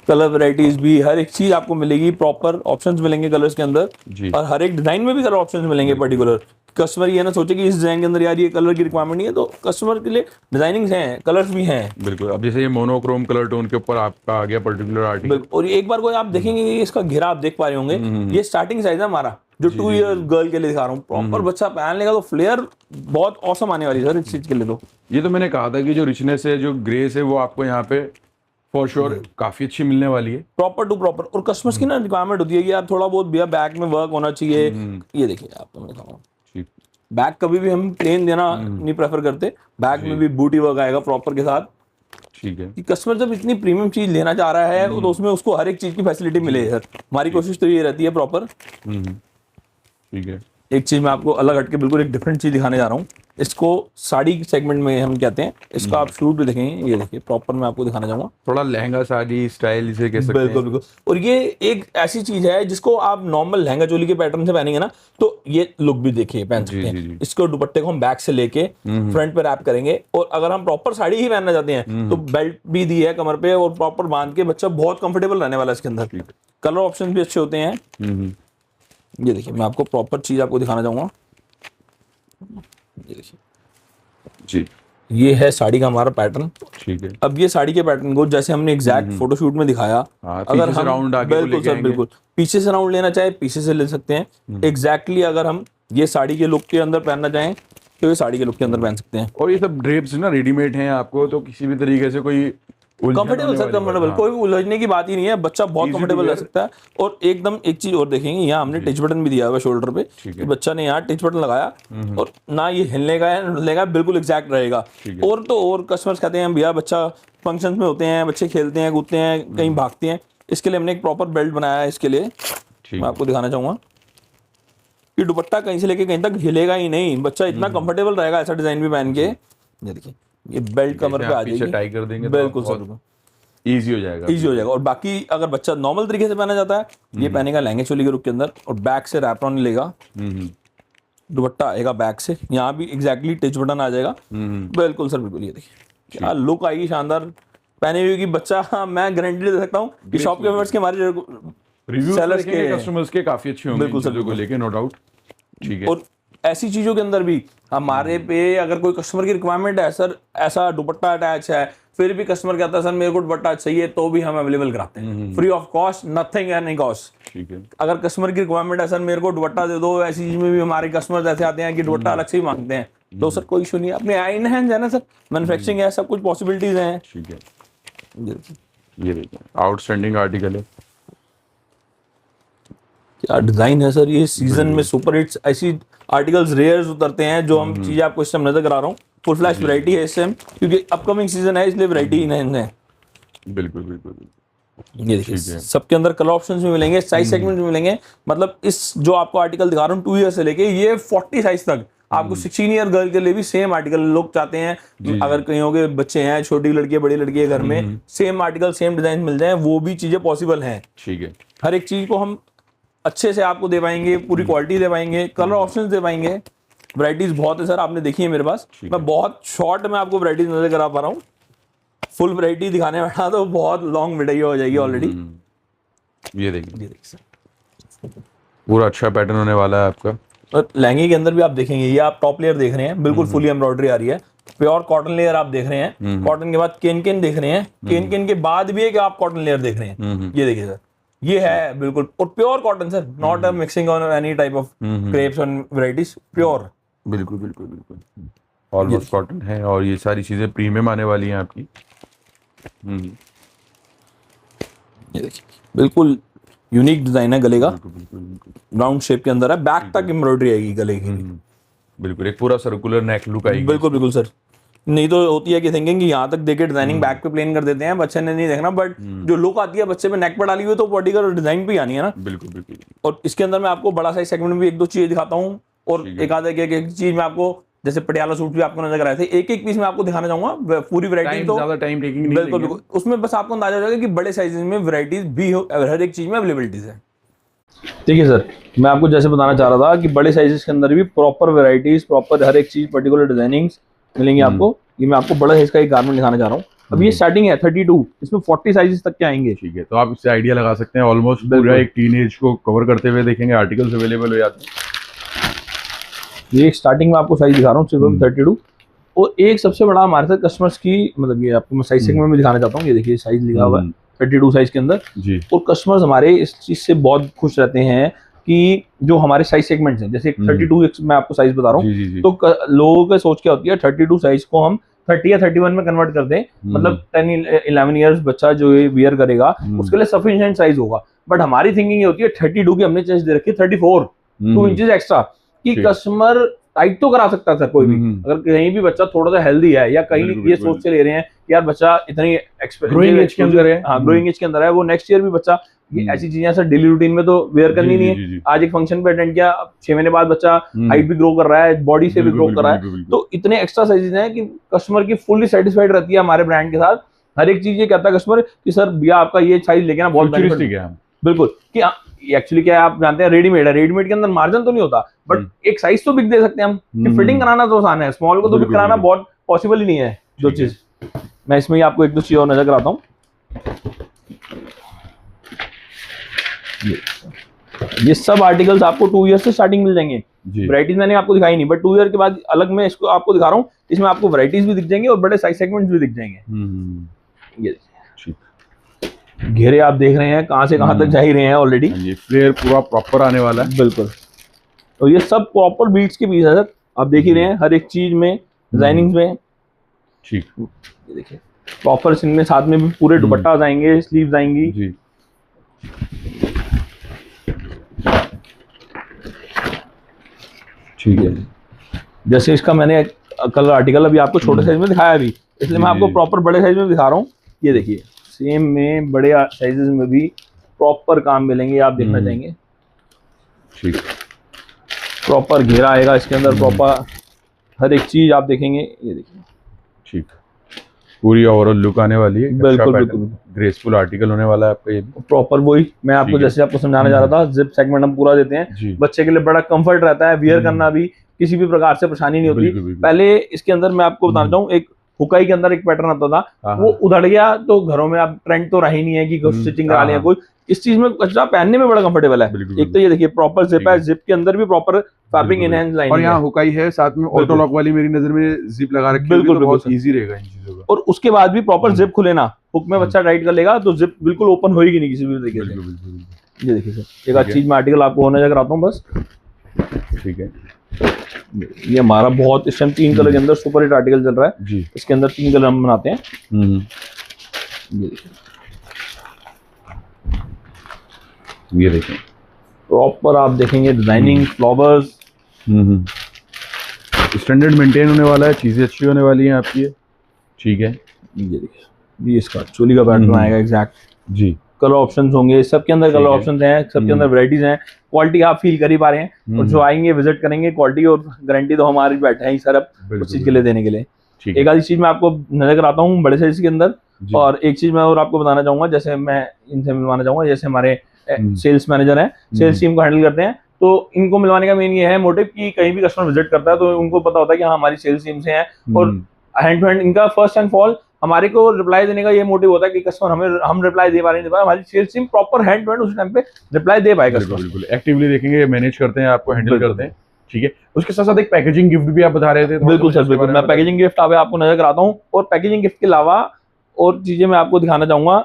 कलर वैरायटीज भी हर एक चीज आपको मिलेगी, प्रॉपर ऑप्शंस मिलेंगे कलर्स के अंदर, जी। और हर एक डिजाइन में भी कलर ऑप्शंस मिलेंगे पर्टिकुलर। कस्टमर ये ना सोचे कि इस डिजाइन के अंदर यार ये कलर की रिक्वायरमेंट नहीं है, तो कस्टमर के लिए डिजाइनिंग्स हैं, कलर्स भी हैं। बिल्कुल। अब जैसे ये मोनोक्रोम कलर टोन के ऊपर आपका आ गया पर्टिकुलर आर्टिकल। बिल्कुल। और एक बार कोई आप देखेंगे कि इसका घेरा आप देख पा रहे होंगे, ये स्टार्टिंग साइज है हमारा, जो 2 ईयर गर्ल के लिए दिखा रहा हूँ। प्रॉपर बच्चा पहन लेगा तो फ्लेयर बहुत औसम आने वाली है सर इस चीज के लिए। तो ये तो मैंने कहा था कि जो रिचनेस है, जो ग्रेस है, वो आपको यहाँ पे फॉर श्योर काफी अच्छी मिलने वाली है। Proper to proper. और कस्टमर्स की ना रिक्वायरमेंट होती है कि यार थोड़ा बहुत भैया बैक में वर्क होना चाहिए। ये देखिए आपको मैं दिखाऊंगा, ठीक। बैक कभी भी हम प्लेन देना नहीं प्रेफर करते, बैक में भी बूटी वर्क आएगा प्रॉपर के साथ। ठीक है। कि कस्टमर जब इतनी प्रीमियम चीज लेना चाह रहा है तो उसमें उसको हर एक चीज की फैसिलिटी मिले सर। हमारी कोशिश तो ये रहती है प्रॉपर। ठीक है। एक चीज मैं आपको अलग हटके बिल्कुल एक डिफरेंट चीज दिखाने जा रहा हूँ। इसको साड़ी सेगमेंट में हम कहते हैं, इसका आप शूट भी देखेंगे। ये देखिए प्रॉपर मैं आपको दिखाना चाहूंगा, थोड़ा लहंगा साड़ी स्टाइल इसे कह सकते हैं। बिल्कुल बिल्कुल। और ये एक ऐसी चीज है जिसको आप नॉर्मल लहंगा चोली के पैटर्न से पहनेंगे ना, तो ये लुक भी देखिए पहन सकते हैं। इसको दुपट्टे को हम बैक से लेके फ्रंट पे रैप करेंगे, और अगर हम प्रॉपर साड़ी ही पहनना चाहते हैं तो बेल्ट भी दी है कमर पे, और प्रॉपर बांध के बच्चा बहुत कंफर्टेबल रहने वाला है इसके अंदर। कलर ऑप्शन भी अच्छे होते हैं। ये देखिए मैं आपको प्रॉपर चीज आपको दिखाना चाहूंगा। ये देखिए जी, ये है साड़ी का हमारा पैटर्न। ठीक है। अब ये साड़ी के पैटर्न को जैसे हमने एग्जैक्ट फोटोशूट में दिखाया, अगर हम राउंड आगे बिल्कुल सर बिल्कुल पीछे से राउंड लेना चाहे पीछे से ले सकते हैं। एग्जैक्टली अगर हम ये साड़ी के लुक के अंदर पहनना चाहें तो ये साड़ी के लुक के अंदर पहन सकते हैं। और ये सब ड्रेप्स ना रेडीमेड हैं आपको, तो किसी भी तरीके से कोई कंफर्टेबल सर, कंफर्टेबल, कोई भी उलझने की बात ही नहीं है, बच्चा बहुत कंफर्टेबल रह सकता है। और एकदम एक चीज और देखेंगे, यहाँ हमने टच बटन भी दिया हुआ है शोल्डर पे, कि बच्चा ने यहाँ टच बटन लगाया और ना ये हिलने का है हिलने का, बिल्कुल एग्जैक्ट रहेगा। और तो और कस्टमर्स कहते हैं भैया बच्चा फंक्शन में होते हैं, बच्चे खेलते हैं कूदते हैं कहीं भागते हैं, इसके लिए हमने एक प्रॉपर बेल्ट बनाया है। इसके लिए मैं आपको दिखाना चाहूंगा कि दुपट्टा कहीं से लेके कहीं तक हिलेगा ही नहीं, बच्चा इतना कंफर्टेबल रहेगा ऐसा डिजाइन भी पहन के। ये देखिए ये बेल्ट कमर पे आ जाएगी, टाई कर देंगे, बिल्कुल सर इजी हो जाएगा, इजी हो जाएगा। और बाकी अगर बच्चा नॉर्मल तरीके से पहना जाता है, ये पहनेगा लहंगे चोली के रुख के अंदर, और बैक से रैप ऑन लेगा, दुपट्टा आएगा बैक से, यहाँ भी एग्जैक्टली टच बटन आ जाएगा। बिल्कुल सर बिल्कुल। ये देखिए क्या लुक आएगी शानदार पहने हुए की बच्चा। मैं गारंटी दे सकता हूँ कि शॉप के मेंबर्स के हमारे रिव्यूज सेलर्स के कस्टमर्स के काफी अच्छे होंगे बिल्कुल चीजों को लेके, नो डाउट। ठीक है। और ऐसी चीजों के अंदर भी हमारे पे अगर कोई कस्टमर की रिक्वायरमेंट है सर, ऐसा दुपट्टा अटैच है, फिर भी कस्टमर कहता है सर मेरे को दुपट्टा चाहिए, तो भी हम अवेलेबल कराते हैं free of cost, nothing any cost. ठीक है। अगर कस्टमर की रिक्वायरमेंट है सर मेरे को दुपट्टा दे दो, ऐसी चीज में भी हमारे कस्टमर ऐसे आते हैं कि दुपट्टा अलग से ही मांगते हैं, तो सर कोई इशू नहीं है, अपने इन हैंड है ना सर, मैन्युफैक्चरिंग है, सब कुछ पॉसिबिलिटीज हैं। ठीक है। ये देखिए आउटस्टैंडिंग आर्टिकल है, क्या डिजाइन है सर। ये सीजन में सुपर हिट्स ऐसी आर्टिकल्स रेयर्स उतरते हैं जो हम चीजें आपको इस टाइम नजर करा रहा हूँ। फुल फ्लैश वैरायटी है इस टाइम, क्योंकि अपकमिंग सीजन है इसलिए वैरायटी इन है। बिल्कुल बिल्कुल। ये देखिए सबके अंदर कलर ऑप्शंस भी मिलेंगे, साइज सेगमेंट भी मिलेंगे। मतलब इस जो आपको आर्टिकल दिखा रहा हूँ 2 ईयर से लेके ये 40 साइज तक, आपको 16 ईयर गर्ल के लिए भी सेम आर्टिकल लोग चाहते हैं। अगर कहीं के बच्चे हैं, छोटी लड़की है बड़ी लड़की है घर में, सेम आर्टिकल सेम डिजाइन मिल जाए, वो भी चीजें पॉसिबल हैं। ठीक है। हर एक चीज को हम अच्छे से आपको दे पाएंगे, पूरी क्वालिटी दे पाएंगे, कलर ऑप्शंस दे पाएंगे। वैरायटीज बहुत है सर, आपने देखी है मेरे पास, मैं बहुत शॉर्ट में आपको वैरायटीज नजर करा पा रहा हूँ। फुल वैरायटी दिखाने बैठा तो बहुत लॉन्ग वीडियो हो जाएगी ऑलरेडी। ये देखिए सर, पूरा अच्छा पैटर्न होने वाला है आपका। और लहंगे के अंदर भी आप देखेंगे, ये आप टॉप लेयर देख रहे हैं, बिल्कुल फुली एम्ब्रॉयडरी आ रही है, प्योर कॉटन लेयर आप देख रहे हैं, कॉटन के बाद केन केन देख रहे हैं, केन केन के बाद भी है कि आप कॉटन लेयर देख रहे हैं। ये देखिए सर, ये है बिल्कुल और pure cotton sir, not a mixing on any type of crepes and varieties, pure. बिल्कुल बिल्कुल बिल्कुल ऑलमोस्ट कॉटन है, और ये सारी चीजें प्रीमियम आने वाली हैं आपकी। ये देखिए बिल्कुल यूनिक डिजाइन है गले का, बिल्कुल राउंड शेप के अंदर है, बैक तक एम्ब्रॉयडरी आएगी गले की। बिल्कुल एक पूरा सर्कुलर नेक लुक आएगी। बिल्कुल बिल्कुल सर, नहीं तो होती है कि थिंकिंग कि यहाँ तक देके डिजाइनिंग बैक पे प्लेन कर देते हैं, बच्चे ने नहीं देखना, बट जो लुक आती है बच्चे पे नेक पे डाली हुई तो बॉडी का डिजाइन भी आनी है ना। बिल्कुल बिल्कुल। और इसके अंदर मैं आपको बड़ा साइज सेगमेंट में भी एक दो चीज दिखाता हूँ, और एक आधा एक चीज मैं आपको, जैसे पटियाला सूट भी आपको नजर कराए थे, एक एक पीस मैं आपको दिखाना चाहूंगा पूरी वैरायटी। तो ज्यादा टाइम टेकिंग नहीं बिल्कुल बिल्कुल, उसमें बस आपको अंदाजा हो जाएगा कि बड़े साइजेस में वैरायटीज भी हो, हर एक चीज में अवेलेबिलिटीज है। देखिए सर, मैं आपको जैसे बताना चाह रहा था कि बड़े साइजेस के अंदर भी प्रॉपर वैरायटीज, प्रॉपर हर एक चीज, पर्टिकुलर डिजाइनिंग्स मिलेंगी आपको। ये मैं आपको बड़ा साइज का एक गारमेंट दिखाना चाह रहा हूँ। अब ये स्टार्टिंग है 32, इसमें 40 साइजेस तक के आएंगे। ठीक है, तो आप इससे आइडिया लगा सकते हैं ऑलमोस्ट पूरा एक टीनेज को कवर करते हुए देखेंगे आर्टिकल्स अवेलेबल हो जाते हैं। ये स्टार्टिंग में आपको साइज दिखा रहा हूँ सिर्फ 32। और एक सबसे बड़ा हमारे साथ कस्टमर्स की, मतलब ये आपको मैं साइज सेगमेंट में दिखाना चाहता हूँ। ये देखिए साइज लिखा हुआ है 32 साइज के अंदर जी। और कस्टमर्स हमारे इस चीज से बहुत खुश रहते हैं कि जो हमारे साइज सेगमेंट्स हैं, जैसे 32 मैं आपको साइज बता रहा हूँ, तो लोगों का सोच क्या होती है 32 साइज को हम 30 या 31 में कन्वर्ट कर दें, मतलब 10-11 इयर्स बच्चा जो ये वियर करेगा उसके लिए सफिशिएंट साइज होगा। बट हमारी थिंकिंग ये होती है 32 की हमने चेस्ट दे रखी है 34, 2 इंचेस एक्स्ट्रा, कि कस्टमर टाइट तो करा सकता था कोई भी, अगर कहीं भी बच्चा थोड़ा सा हेल्दी है या कहीं ये सोच से ले रहे हैं कि यार बच्चा इतनी ग्रोइंग एज के अंदर है, हाँ ग्रोइंग एज के अंदर है, वो नेक्स्ट ईयर भी बच्चा ये ऐसी चीजें सर डेली रूटीन में तो वेयर करनी नहीं है। आज एक फंक्शन पे अटेंड किया, 6 महीने बाद बच्चा हाइट भी ग्रो कर रहा है, बॉडी से भी ग्रो कर रहा है, तो इतने एक्स्ट्रा साइजेस हैं कि कस्टमर की फुल्ली सेटिस्फाइड रहती है हमारे ब्रांड के साथ। हर एक चीज ये कहता है कस्टमर कि सर भैया आपका ये साइज लेके ना बहुत फ्यूचरिस्टिक है। बिल्कुल, कि एक्चुअली क्या है आप जानते हैं रेडीमेड है, रेडीमेड के अंदर मार्जिन तो नहीं होता, बट एक साइज तो बिग दे सकते हैं हम, कि फिटिंग कराना तो आसान है, स्मॉल को तो बिग कराना बहुत पॉसिबल ही नहीं है। जो चीज मैं इसमें आपको एक दो चीज और नजर कराता हूँ। ये सब आर्टिकल्स आपको 2 ईयर से स्टार्टिंग मिल जाएंगे। वैरायटीज मैंने आपको दिखाई नहीं, बट 2 ईयर के बाद अलग मैं इसको आपको दिखा रहा हूँ, इसमें आपको वैरायटीज भी दिख जाएंगी और बड़े साइज सेगमेंट्स भी दिख जाएंगे। ये घेरे आप देख रहे हैं कहां से कहां तक जा ही रहे हैं ऑलरेडी, ये फ्लेयर पूरा प्रॉपर आने वाला है। बिल्कुल, तो ये सब प्रॉपर बीट्स के पीस है सर, आप देख ही रहे हैं हर एक चीज में, डिजाइनिंग्स में। ठीक, ये देखिए प्रॉपर इनमें साथ में भी पूरे दुपट्टा आएंगे, स्लीव्स आएंगी जी। ठीक है, जैसे इसका मैंने कलर आर्टिकल अभी आपको छोटे साइज में दिखाया अभी, इसलिए मैं आपको प्रॉपर बड़े साइज में दिखा रहा हूँ। ये देखिए सेम में बड़े साइजेस में भी प्रॉपर काम मिलेंगे, आप देखना चाहेंगे। ठीक, प्रॉपर घेरा आएगा इसके अंदर, प्रॉपर हर एक चीज आप देखेंगे। ये देखिए, ठीक, पूरी ओवरऑल लुक आने वाली है। बिल्कुल बिल्कुल ग्रेसफुल आर्टिकल होने वाला है आपका। ये प्रॉपर वही मैं आपको जैसे आपको समझाना चाह रहा था, जिप सेगमेंट हम पूरा देते हैं, बच्चे के लिए बड़ा कंफर्ट रहता है, वियर करना भी किसी भी प्रकार से परेशानी नहीं होती। पहले इसके अंदर मैं आपको बताना चाहूँ, एक हुकाई के अंदर एक पैटर्न आता था, वो उधड़ गया, तो घरों में अब ट्रेंड तो रहा ही नहीं है कि स्टिचिंग करा लिया कोई। इस चीज में कचरा पहनने में बड़ा कंफर्टेबल है। एक तो ये देखिए प्रॉपर जिप है, जिप के अंदर भी प्रॉपर फैब्रिक एनहांस लाइनिंग है, और यहाँ हुकाई है, साथ में ऑटो लॉक वाली मेरी नजर में जिप लगा रखी है, बिल्कुल बहुत इजी रहेगा इन चीजों का। और उसके बाद भी प्रॉपर जिप खुले ना, हुक में बच्चा टाइट कर लेगा तो जिप बिल्कुल ओपन होएगी नहीं किसी भी तरीके से। ये देखिए सर, एक चीज में आर्टिकल आपको नजर कराता हूँ बस। ठीक है, ये हमारा बहुत इस टाइम 3 कलर के अंदर सुपर हिट आर्टिकल चल रहा है जी। इसके अंदर 3 कलर हम बनाते हैं। ये देखिए प्रॉपर आप देखेंगे डिजाइनिंग, फ्लावर्स, स्टैंडर्ड मेंटेन होने वाला है, चीजें अच्छी होने वाली हैं आपकी। ठीक है, ये देखिए ये इसका चोली का पैटर्न आएगा एग्जैक्ट जी। कलर ऑप्शंस होंगे, सबके अंदर कलर ऑप्शंस हैं, सबके अंदर वैरायटीज हैं, क्वालिटी आप फील कर ही पा रहे हैं। और जो आएंगे विजिट करेंगे, क्वालिटी और गारंटी तो हमारी बैठे हैं सर अब उस चीज के लिए देने के लिए। एक आधी चीज मैं आपको नजर कराता हूँ बड़े साइज के अंदर, और एक चीज मैं और आपको बताना चाहूंगा, जैसे मैं इनसे मिलवाना चाहूंगा, जैसे हमारे सेल्स मैनेजर हैं, सेल्स टीम को हैंडल करते हैं, तो इनको मिलवाने का मेन ये है मोटिव कि कहीं भी कस्टमर विजिट करता है तो उनको पता होता है कि हाँ हमारी सेल्स टीम से हैं, और हैंड टू हैंड इनका फर्स्ट एंड फॉल हमारे को रिप्लाई देने का ये मोटिव होता है कि कस्टमर हम रिप्लाई दे पा रहे नहीं, हमारी sales team proper hand to hand उस टाइम पे रिप्लाई दे पाएगा। बिल्कुल एक्टिवली देखेंगे, मैनेज करते हैं, आपको हैंडल करते हैं। ठीक है, उसके साथ साथ एक पैकेजिंग गिफ्ट भी आप बता रहे थे। बिल्कुल सर, बिल्कुल मैं पैकेजिंग गिफ्ट आपको नजर कराता हूँ। और पैकेजिंग गिफ्ट के अलावा और चीजें मैं आपको दिखाना चाहूंगा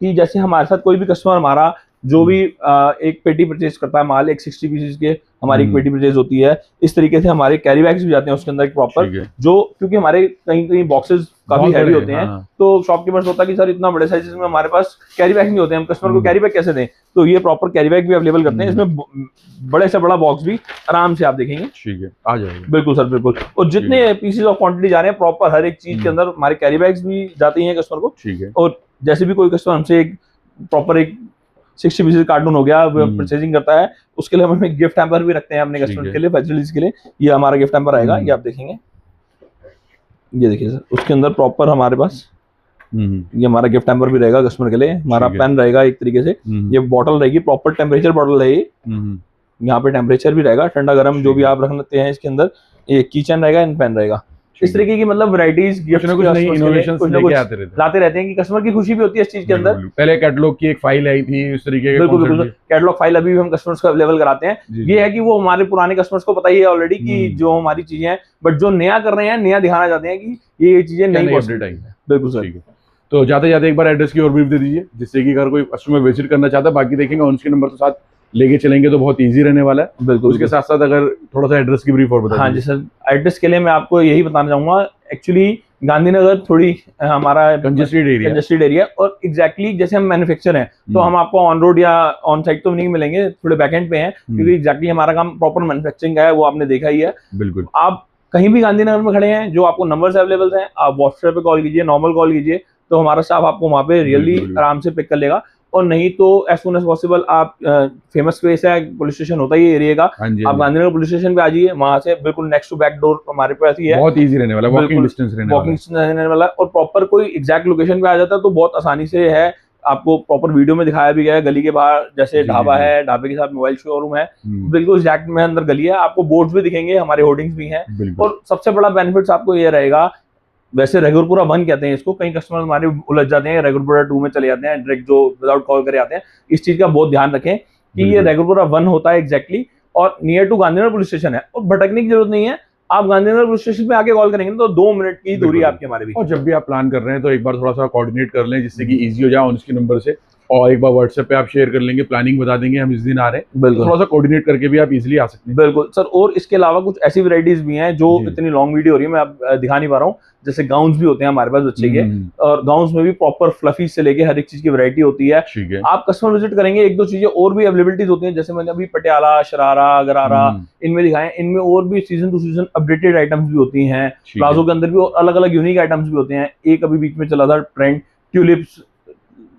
कि जैसे हमारे साथ कोई भी कस्टमर हमारा जो भी एक पेटी परचेज करता है माल, एक 60 पीसेज के हमारी एक पेटी परचेज होती है। इस तरीके से हमारे कैरी बैग्स भी जाते हैं उसके अंदर एक प्रॉपर, जो क्योंकि हमारे कहीं कहीं बॉक्सेस काफी हैवी होते हैं, तो शॉपकीपर्स होता है कि सर इतना बड़े साइजेस में हमारे पास कैरी बैग नहीं होते, हम कस्टमर को कैरी बैग कैसे दें, तो ये प्रॉपर कैरी बैग भी अवेलेबल करते हैं। इसमें बड़े से बड़ा बॉक्स भी आराम से आप देखेंगे, ठीक है, आ जाएगा। बिल्कुल सर, बिल्कुल। और जितने पीसेज ऑफ क्वांटिटी जा रहे हैं प्रॉपर हर एक चीज के अंदर हमारे कैरी बैग्स भी जाती हैं कस्टमर को, ठीक है। और जैसे भी कोई कस्टमर हमसे एक प्रॉपर एक 60 पीसेज कार्टून हो गया वो परचेजिंग करता है, उसके लिए हम एक गिफ्ट हैम्पर भी रखते हैं अपने कस्टमर के लिए, फैसिलिटीज के लिए। ये हमारा गिफ्ट हैम्पर आएगा, ये आप देखेंगे, ये देखिए सर, उसके अंदर प्रॉपर हमारे पास ये हमारा गिफ्ट हैम्पर भी रहेगा कस्टमर के लिए, हमारा पेन रहेगा एक तरीके से, ये बॉटल रहेगी, प्रॉपर टेम्परेचर बॉटल रहेगी, यहाँ पे टेम्परेचर भी रहेगा, ठंडा गर्म जो भी आप रख लेते हैं इसके अंदर, ये कीचेन रहेगा, इन पेन रहेगा। इस तरीके की मतलब वैरायटीज गिफ्ट लाते रहते हैं कि कस्टमर की खुशी भी होती है इस चीज के अंदर। पहले कैटलॉग की एक फाइल आई थी इस तरीके के, बिल्कुल बिल्कुल, कैटलॉग फाइल अभी भी हम कस्टमर्स को अवेलेबल कराते हैं। ये है कि वो हमारे पुराने कस्टमर्स को पता ही है ऑलरेडी कि जो हमारी चीजें हैं, बट जो नया कर रहे हैं, नया दिखाना चाहते हैं कि ये चीजें नई अपडेट आई है। बिल्कुल सर, ठीक है। तो जाते जाते एक बार एड्रेस की और ब्रीफ दे दीजिए, जिससे कि अगर कोई कस्टमर विजिट करना चाहता है, बाकी देखेंगे ऑन स्क्रीन नंबर के साथ लेके चलेंगे तो बहुत इजी रहने वाला है। बिल्कुल, उसके साथ साथ अगर थोड़ा सा एड्रेस की ब्रीफ और बता। हाँ जी सर, एड्रेस के लिए मैं आपको यही बताना चाहूंगा, एक्चुअली गांधीनगर थोड़ी हमारा कंजेस्टेड एरिया, और एग्जैक्टली जैसे हम मैन्युफैक्चर हैं तो हम आपको ऑन रोड या ऑन साइट तो नहीं मिलेंगे, थोड़े बैकएंड पे हैं, क्योंकि एग्जैक्टली हमारा काम प्रॉपर मैन्युफैक्चरिंग है, वो आपने देखा ही है। बिल्कुल, आप कहीं भी गांधीनगर में खड़े हैं, जो आपको नंबर्स अवेलेबल हैं, आप व्हाट्सएप पे कॉल कीजिए, नॉर्मल कॉल कीजिए, तो हमारा स्टाफ आपको वहाँ पे रियली आराम से पिक कर लेगा। और नहीं तो एज सुन एज पॉसिबल आप फेमस प्लेस है, पुलिस स्टेशन होता है ये एरिया का, आप गांधीनगर पुलिस स्टेशन पे आ जाइए, वहां से बिल्कुल नेक्स्ट टू बैक डोर हमारे पास ही है, बहुत इजी रहने वाला, वॉकिंग डिस्टेंस रहने वाला। और प्रॉपर कोई एग्जैक्ट लोकेशन पे आ जाता है तो बहुत आसानी से है, आपको प्रॉपर वीडियो में दिखाया भी गया है, गली के बाहर जैसे ढाबा है, ढाबे के साथ मोबाइल शोरूम है, बिल्कुल एग्जैक्ट में अंदर गली है, आपको बोर्ड्स भी दिखेंगे, हमारे होर्डिंग्स भी हैं। और सबसे बड़ा बेनिफिट्स आपको ये रहेगा, वैसे रेगुलपुरा 1 कहते हैं इसको, कई कस्टमर हमारे उलझ जाते हैं, रेगुलपुरा 2 में चले जाते हैं, डायरेक्ट जो विदाउट कॉल करे आते हैं। इस चीज का बहुत ध्यान रखें कि ये रेगुलपुरा 1 होता है एग्जैक्टली, और near to Gandhinagar police station है, और भटकने की जरूरत नहीं है, आप गांधीनगर पुलिस स्टेशन पे आके कॉल करेंगे तो 2 मिनट की दूरी आपके हमारे बीच। और जब भी आप प्लान कर रहे हैं तो एक बार थोड़ा सा कोऑर्डिनेट कर लें, जिससे कि इजी हो जाए, ऑन स्क्रीन नंबर से, और एक बार व्हाट्सएप पे आप शेयर कर लेंगे, प्लानिंग बता देंगे हम इस दिन आ रहे हैं, बिल्कुल थोड़ा सा कोऑर्डिनेट करके भी आप इजीली आ सकते हैं। बिल्कुल सर, और इसके अलावा कुछ ऐसी वैरायटीज भी हैं जो इतनी लॉन्ग वीडियो हो रही है, मैं आप दिखा नहीं पा रहा हूँ, जैसे गाउन्स भी होते हैं हमारे पास बच्चे के, और गाउन्स में भी प्रॉपर फ्लफी से लेके हर एक चीज की वैरायटी होती है। आप कस्टमर विजिट करेंगे, 1-2 चीजें और भी अवेलेबिलिटीज होती हैं, जैसे मैंने अभी पटियाला, शरारा, गरारा इनमें दिखाए, इनमें और भी season two season updated items भी होती हैं, प्लाजो के अंदर भी अलग अलग यूनिक आइटम्स भी होते हैं। एक अभी बीच में चला था ट्रेंड, ट्यूलिप्स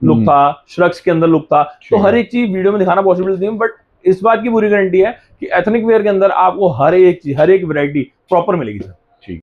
लुक था, श्रग्स के अंदर लुक था, तो हर एक चीज वीडियो में दिखाना पॉसिबल नहीं है, बट इस बात की पूरी गारंटी है कि एथनिक वेयर के अंदर आपको हर एक चीज, हर एक वैरायटी प्रॉपर मिलेगी सर।